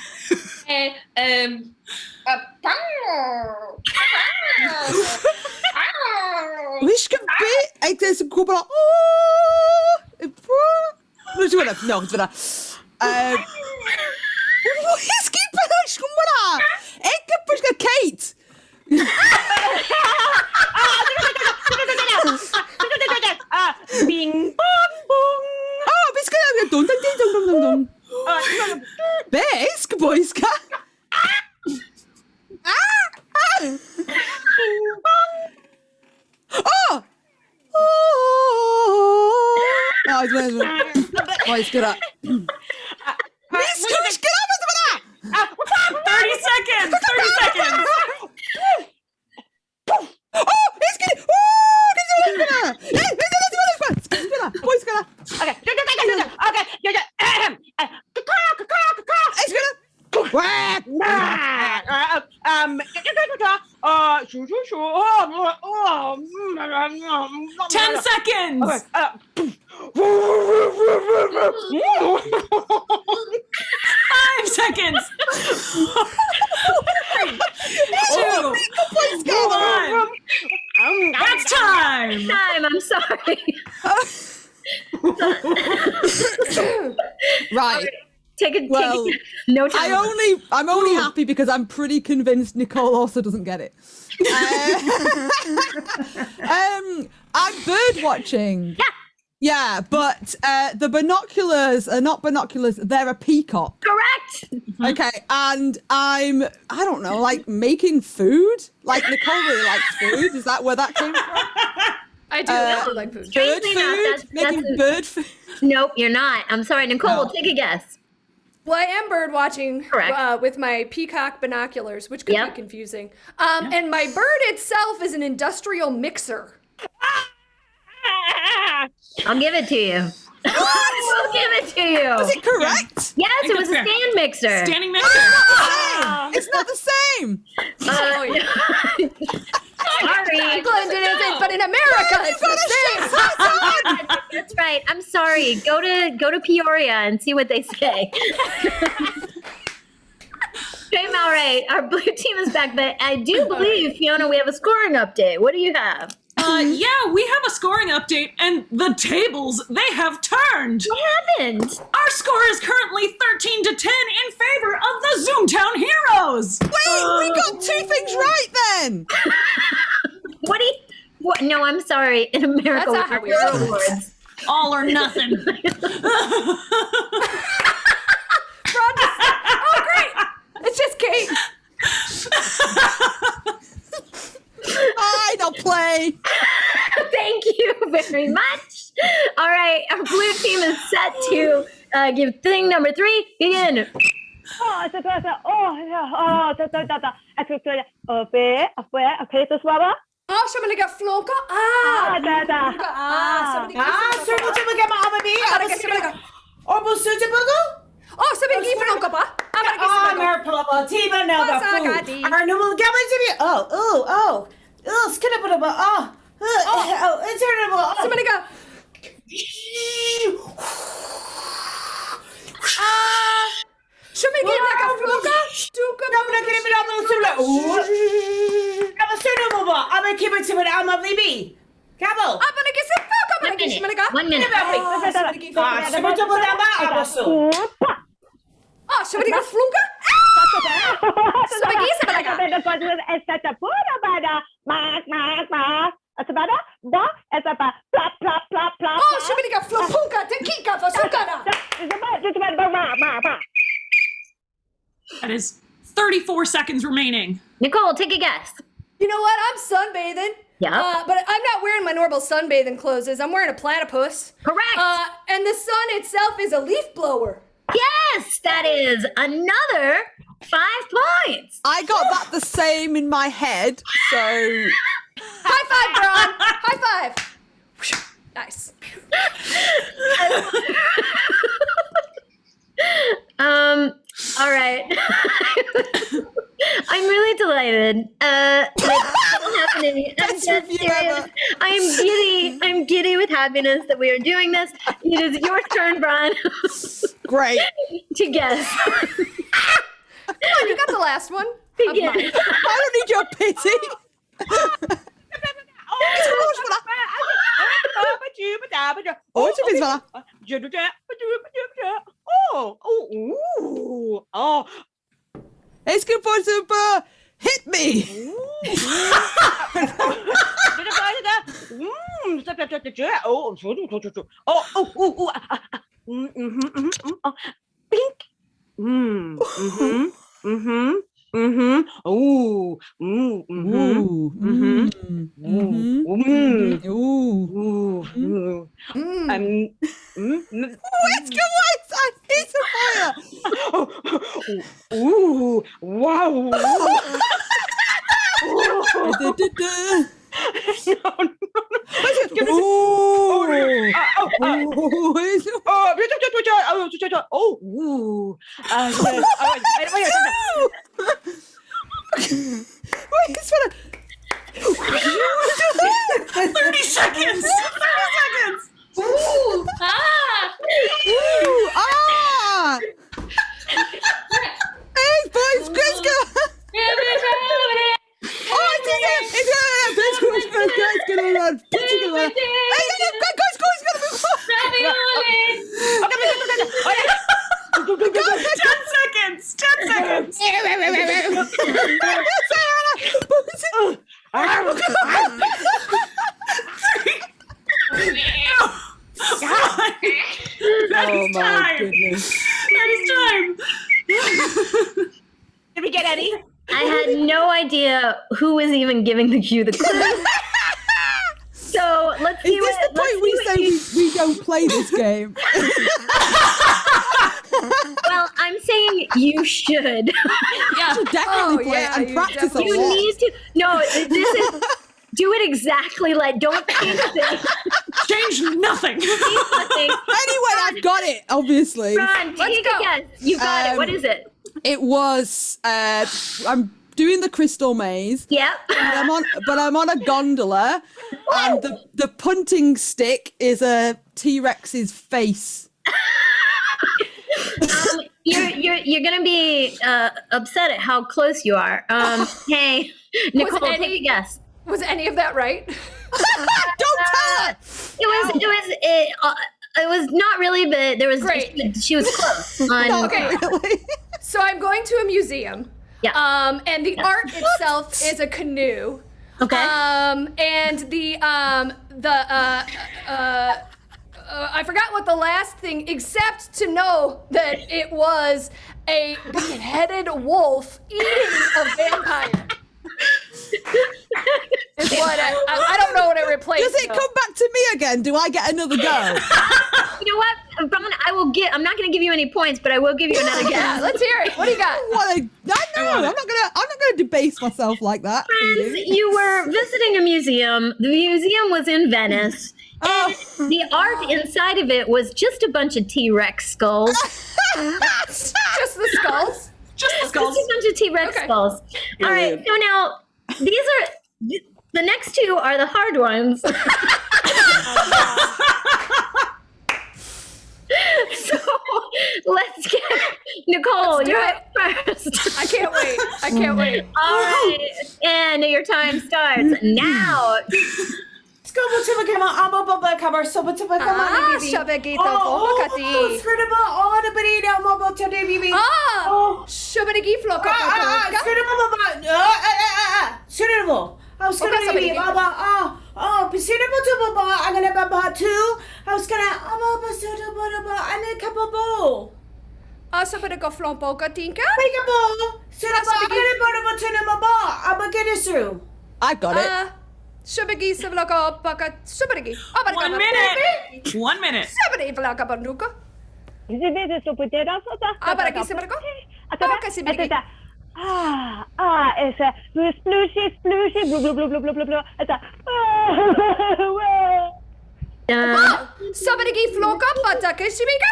Which can be? I tell some couple. Oh, no, do it. No, do that. Whiskey, but I should come on. I can push the Kate. Bing bong bong. Oh, vi ska dun dun dun dun dun dun. Bäsk boyska. Oh. Ja, det var vad ska det? Vi ska skrämma det bara. 30 seconds! 30 seconds! Oh, vi ska det är så bra. Nej, det boys ska det. Okay. Okay. 10 seconds! Okay. 5 seconds! 2, 1. That's time! I'm sorry. Right. Take a Well, no time. I'm only happy because I'm pretty convinced Nicole also doesn't get it. I'm bird watching. Yeah. Yeah, but the binoculars are not binoculars, they're a peacock. Correct. Okay, and I don't know, like making food? Like Nicole really likes food. Is that where that came from? I do really like food. Bird Strangely enough, food? Making bird food? Nope, you're not. I'm sorry, Nicole. No. Take a guess. Well, I am bird watching Correct. with my peacock binoculars, which could be confusing. And my bird itself is an industrial mixer. I'll give it to you. I'll give it to you. Was it correct? Yes, it was a fair. stand mixer. Standing mixer. It's not the same. Oh, yeah. Sorry. England it isn't, but in America it's the same. That's right. I'm sorry. Go to Peoria and see what they say. Okay, Malray, our blue team is back, but I do believe, Fiona, we have a scoring update. What do you have? Yeah, we have a scoring update, and the tables, they have turned. What happened? Our score is currently 13-10 in favor of the Zoomtown Heroes. Wait, we got 2 things right then. What? No, I'm sorry. In America, That's not how we we're roll. awards. All or nothing. Oh, great. It's just Kate. I'll play. Thank you very much. All right, our blue team is set to give thing number 3. Begin. Oh, somebody got floka. Somebody got Oh, somebody got floka pa. Somebody got Somebody get like a floka. I'm gonna get some floka. I'm gonna minute. Shimaliga. 1 minute. Shimaliga. Kupa. Oh, Shimaliga Flunga. Shimaliga Shimaliga. Oh, Shimaliga Flupunka Tekika Vasukana. That is 34 seconds remaining. Nicole, take a guess. You know what? I'm sunbathing. Yeah. But I'm not wearing my normal sunbathing clothes. I'm wearing a platypus. Correct. And the sun itself is a leaf blower. Yes, that is another 5 points. I got that the same in my head, so High five, Braun. High five. Nice. All right. I'm really delighted. It's happening. I'm Best just review serious. ever. I'm giddy with happiness that we are doing this. It is your turn, Brian, great. to guess. Come on, you got the last one. Begin. I don't need your pity. Oh, it's a bit fella. It's good for super. Hit me. Let's go, White. I hit a fire. Wow. Wait, it's for 30 seconds! 30 seconds! Ooh, ah! Ooh, ah! Hey, boys, Chris, go! Oh, it's easy! It's gonna run! It's gonna run! Hey, he's gonna move! 10 seconds! 10 seconds! That is time! Goodness. That is time! Did we get any? I had no idea who was even giving you the clue. So let's see Is this what. the point we say we don't play this game? Well, I'm saying you should. Yeah. Should definitely play yeah, it and you practice a definitely You lot. need to. No, this is. Do it exactly like. Don't change things. Change nothing! Change nothing. Anyway, I've got it, obviously. Ron, take a guess. You got it. What is it? It was, I'm doing the crystal maze. Yep. But I'm on a gondola, and the punting stick is a T-Rex's face. You're gonna be upset at how close you are. Hey, Nicole, take a guess. Was any of that right? Don't tell her! It was not really, but there was. Great. She was close. On, Okay. Really? So I'm going to a museum. Yeah. And the art itself is a canoe. Okay. And I forgot what the last thing, except to know that it was a beheaded wolf eating a vampire. Is what I don't know what it replaced. Does it though. come back to me again? Do I get another go? You know what? I'm not gonna give you any points, but I will give you another Yeah, guess. let's hear it. What do you got? I'm not gonna debase myself like that. really. You were visiting a museum. The museum was in Venice. And the art inside of it was just a bunch of T-Rex skulls. Just the skulls? Just the skulls. Just a bunch of T-Rex Okay. skulls. All right, so now these are the next two are the hard ones. So let's get Nicole. do You're it. up first. I can't wait. I can't wait. All right, and your time starts now. Scuba Shabagita Fokati. Shabagita Sabadago Flompoka Tinka. I got it. Shabagi Savlaka Paka Shabagi. 1 minute. 1 minute. Sabadi Vlaka Banduka. Abaraki Sabadago. It's a splooshy, blah, blah, blah, blah, blah, blah, blah. It's a, Sabadagi Floka Pataka Shimika.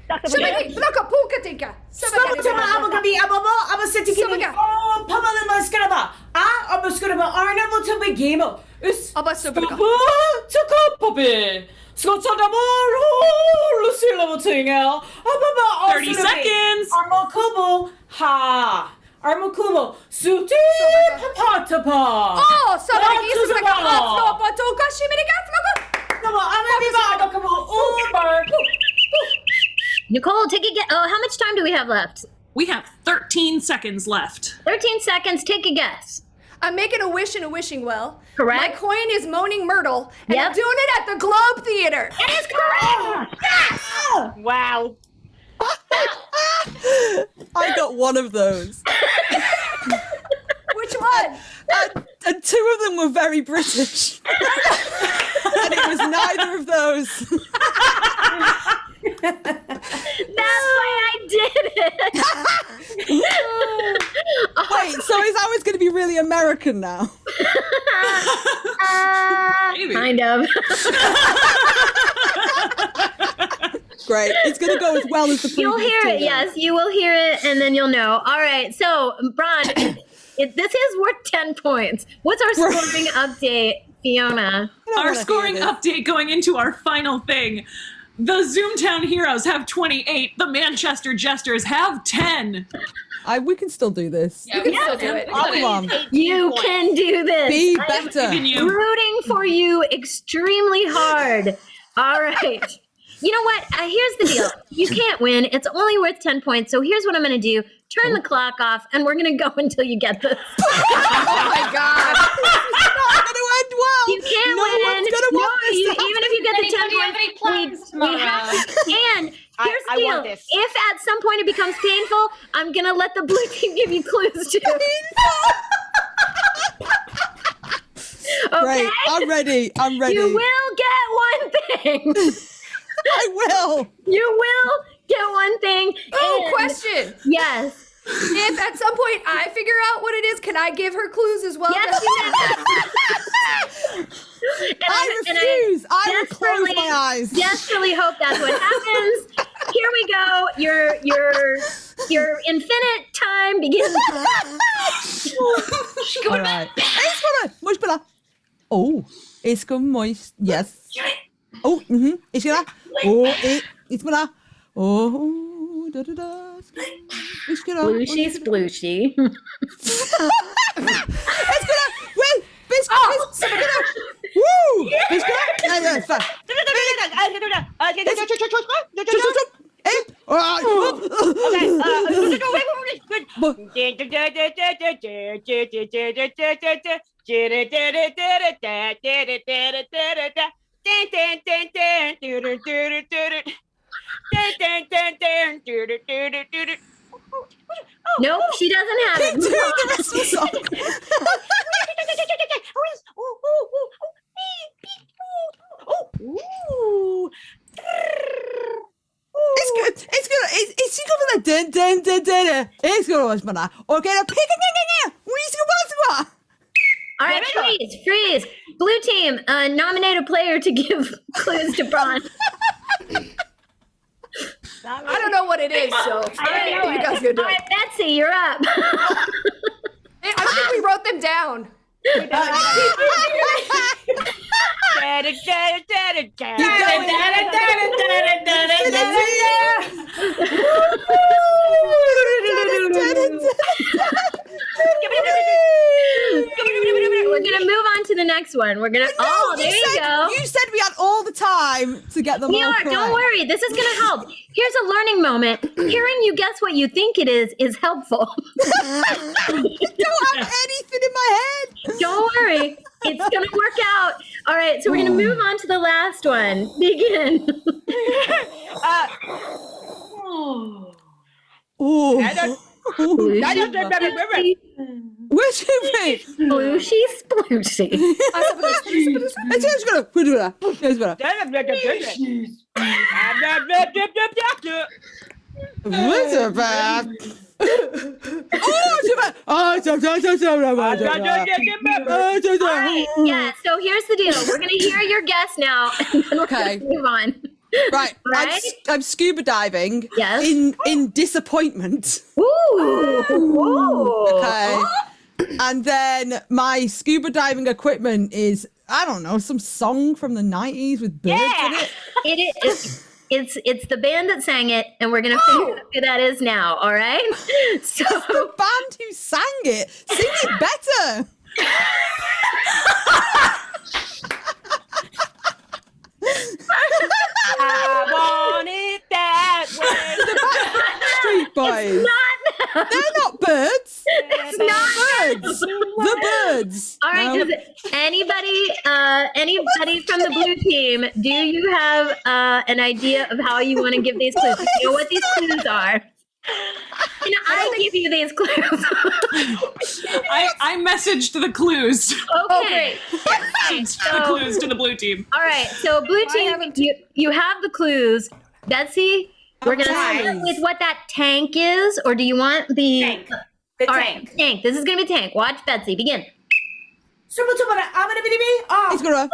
Shabagi Floka Pukatinka. About 30 seconds. Armakumo, Suti Papatapa. Oh, Sabadagi Sabaka Flopa Toka Shimika Floka. Nicole, take a guess. Oh, how much time do we have left? We have 13 seconds left. 13 seconds. Take a guess. I'm making a wish in a wishing well. Correct. My coin is Moaning Myrtle, and Yep. I'm doing it at the Globe Theater. That is correct. Yes! Wow. I got one of those. Which one? And two of them were very British. And it was neither of those. That's why I did it. Wait, so is ours going to be really American now? Maybe. Kind of. Great. It's going to go as well as the previous You'll hear two it, then. yes. You will hear it, and then you'll know. All right, so, Bron, this is worth 10 points. What's our scoring update, Fiona? Our scoring update going into our final thing. The Zoomtown Heroes have 28. The Manchester Jesters have 10. We can still do this. You can still do it. Oh, come on. You can do this. Be I'm better. rooting for you extremely hard. All right. You know what? Here's the deal. You can't win. It's only worth 10 points. So here's what I'm going to do. Turn the clock off, and we're going to go until you get this. Oh my God. You can't win. Even if you get the 10 points, we have. And here's the I deal. want this. If at some point it becomes painful, I'm going to let the blue team give you clues too. Okay? Right, I'm ready. You will get one thing. I will. You will get one thing. Oh, and- question. Yes. If at some point I figure out what it is, can I give her clues as well? Yes, you can. I refuse. I will close my eyes. Desperately hope that's what happens. Here we go. Your infinite time begins. All right. It's gonna much better. Oh, it's gonna moist. Yes. Oh, it's gonna. Oh, it's gonna. Oh, da da da. It's gonna. Splooshy, splooshy. It's gonna. Wait, biscuit. It's gonna. Woo! Biscuit. Yeah, it's fine. Nope, she doesn't have it. Do the rest of the song. It's good. It's good. It's gonna be like dun. It's gonna was mana. Okay, now pick it. All right, freeze. Blue team, nominate a player to give clues to Bron. I don't know what it is, so you guys go do All it. right, Betsy, you're up. I don't think we wrote them down. We're gonna move on to the next one. We're gonna. Oh, there you go. all the time to get them We all are. correct. Don't worry. This is going to help. Here's a learning moment. Hearing you guess what you think it is helpful. I don't have anything in my head. Don't worry. It's going to work out. All right. So we're going to move on to the last one. Begin. Oh. Where's your face? Splooshy, splooshy. It's just gonna put it up. It's gonna. What's it about? Yeah, so here's the deal. We're going to hear your guess now, and then we're Okay. going to move on. Right, Right? I'm scuba diving. Yes. In disappointment. Ooh. Okay. And then my scuba diving equipment is, I don't know, some song from the 90s with birds in it. It's the band that sang it, and we're gonna figure out who that is now. All right. So The band who sang it, sing it better. I want it that way. Street Boys. They're not birds. it's not. Birds. The birds. All right. No. Does anybody from the blue team? Do you have an idea of how you want to give these clues? Do you know what these clues are? Can I give you these clues? I messaged the clues. Okay. The clues to the blue team. All right. So blue team, you have the clues. Betsy, we're gonna start with what that tank is, or do you want the Tank. All right, tank. This is gonna be tank. Watch Betsy begin. It's gonna. It's gonna.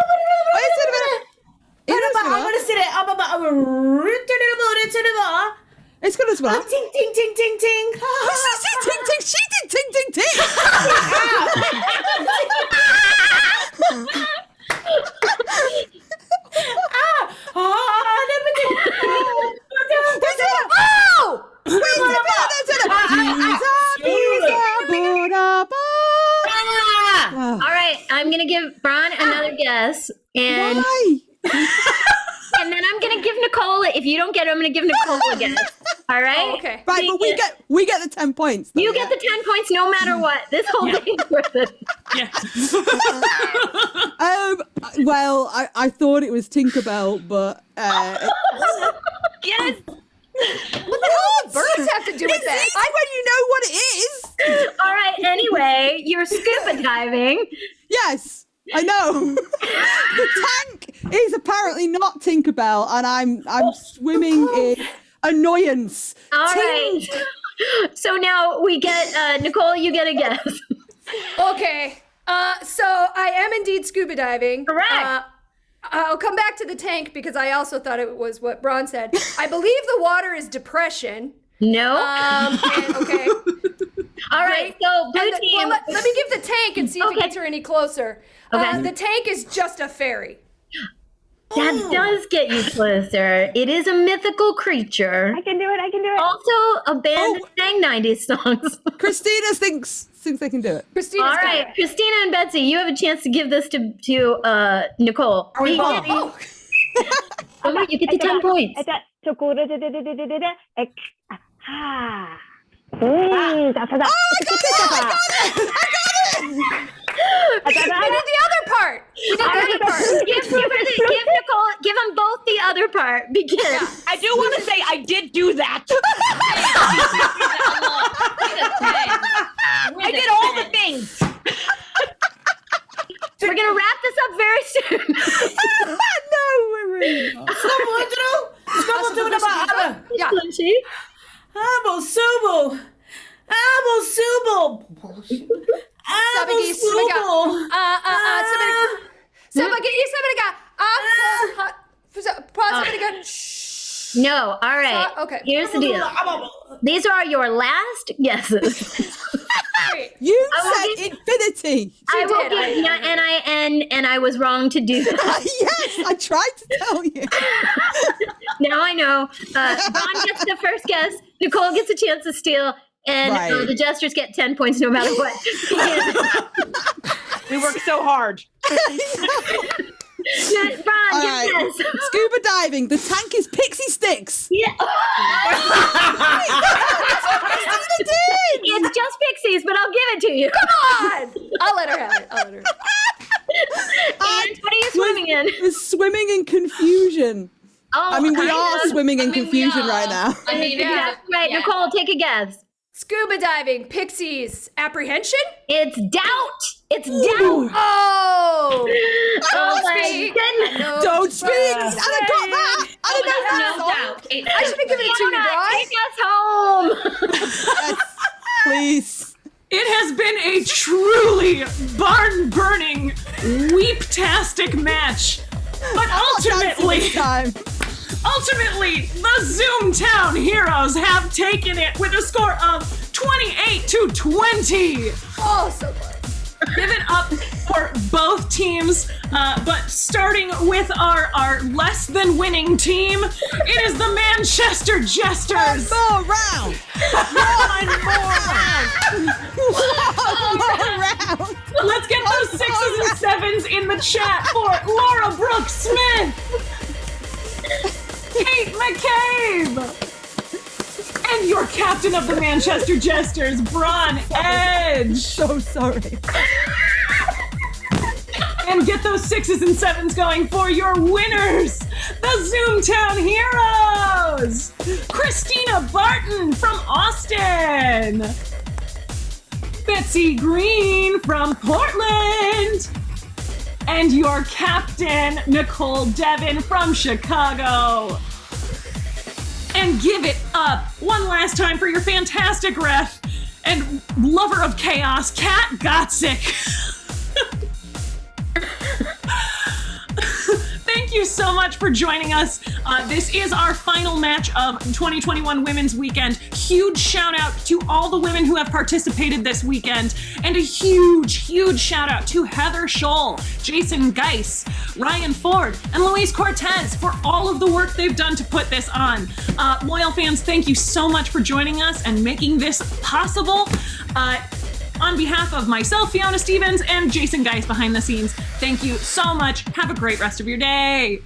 It's gonna smell. Ting ting ting ting ting. She did ting ting ting. All right, I'm gonna give Bron another guess, and Why? and then I'm gonna give Nicole. If you don't get it, I'm gonna give Nicole a guess. All right. Oh, okay. Right, but we get the 10 points. Though, You get the 10 points no matter what. This whole thing is worth it. Yeah. Well, I thought it was Tinkerbell, but Yes. What the hell do birds have to do with that? easy when you know what it is. All right. Anyway, you're scuba diving. Yes, I know. The tank is apparently not Tinkerbell, and I'm swimming in annoyance. All right. So now we get Nicole. You get a guess. Okay. So I am indeed scuba diving. Correct. I'll come back to the tank because I also thought it was what Bron said. I believe the water is depression. No. Okay. All right. So blue And team. let me give the tank and see if it Okay. gets her any closer. Okay. The tank is just a fairy. That does get you closer. It is a mythical creature. I can do it. I can do it. Also, a band that sang 90s songs. Christina thinks they can do it. Christina's All got right, it. Christina and Betsy, you have a chance to give this to Nicole. Oh, Come on, you get the 10 points. we did the other part. We did All the right, other part. give Nicole, give them both the other part. Begin. I do want to say I did do that. I did all the things. We're going to wrap this up very soon. No, we're really not. Yeah. Lucy. No, all right. Okay. Here's the deal. These are your last guesses. You I will said give- infinity. I will did, give I you, did. and I was wrong to do that. Yes, I tried to tell you. Now I know. Ron gets the first guess. Nicole gets a chance to steal, and Right. the jesters get 10 points no matter what. We worked so hard. Ron, All give right. Yes. Scuba diving. The tank is pixie sticks. Yeah. It's just pixies, but I'll give it to you. Come on! I'll let her have it. And what are you swimming in? We're swimming in confusion. Oh, I mean, we kind are of. swimming in I mean, we confusion are. right now. I mean, Yeah. Right, yeah. Nicole, take a guess. Scuba diving, pixies, apprehension? It's doubt. It's doubt. Oh! Oh my speak. goodness. No, Don't speak. I got that. I Oh, don't know there's that. no doubt. It's I should have given it to you, Take Bri. us home. Yes, please. It has been a truly barn-burning, weep-tastic match. But ultimately, Time. the Zoomtown Heroes have taken it with a score of 28-20. Oh, so close. Give it up for both teams, but starting with our less than winning team, it is the Manchester Jesters. One more round. Let's get those 6s and 7s in the chat for Laura Brooke Smith, Kate McCabe, and your captain of the Manchester Jesters, Bron Edge. So sorry. And get those 6s and 7s going for your winners, the Zoomtown Heroes, Christina Barton from Austin, Betsy Green from Portland, and your captain, Nicole Devon from Chicago. And give it up one last time for your fantastic ref and lover of chaos, Kat Gotzik. Thank you so much for joining us. This is our final match of 2021 Women's Weekend. Huge shout out to all the women who have participated this weekend, and a huge, huge shout out to Heather Scholl, Jason Geis, Ryan Ford, and Luis Cortez for all of the work they've done to put this on. Loyal fans, thank you so much for joining us and making this possible. On behalf of myself, Fiona Stevens, and Jason Geis behind the scenes, thank you so much. Have a great rest of your day.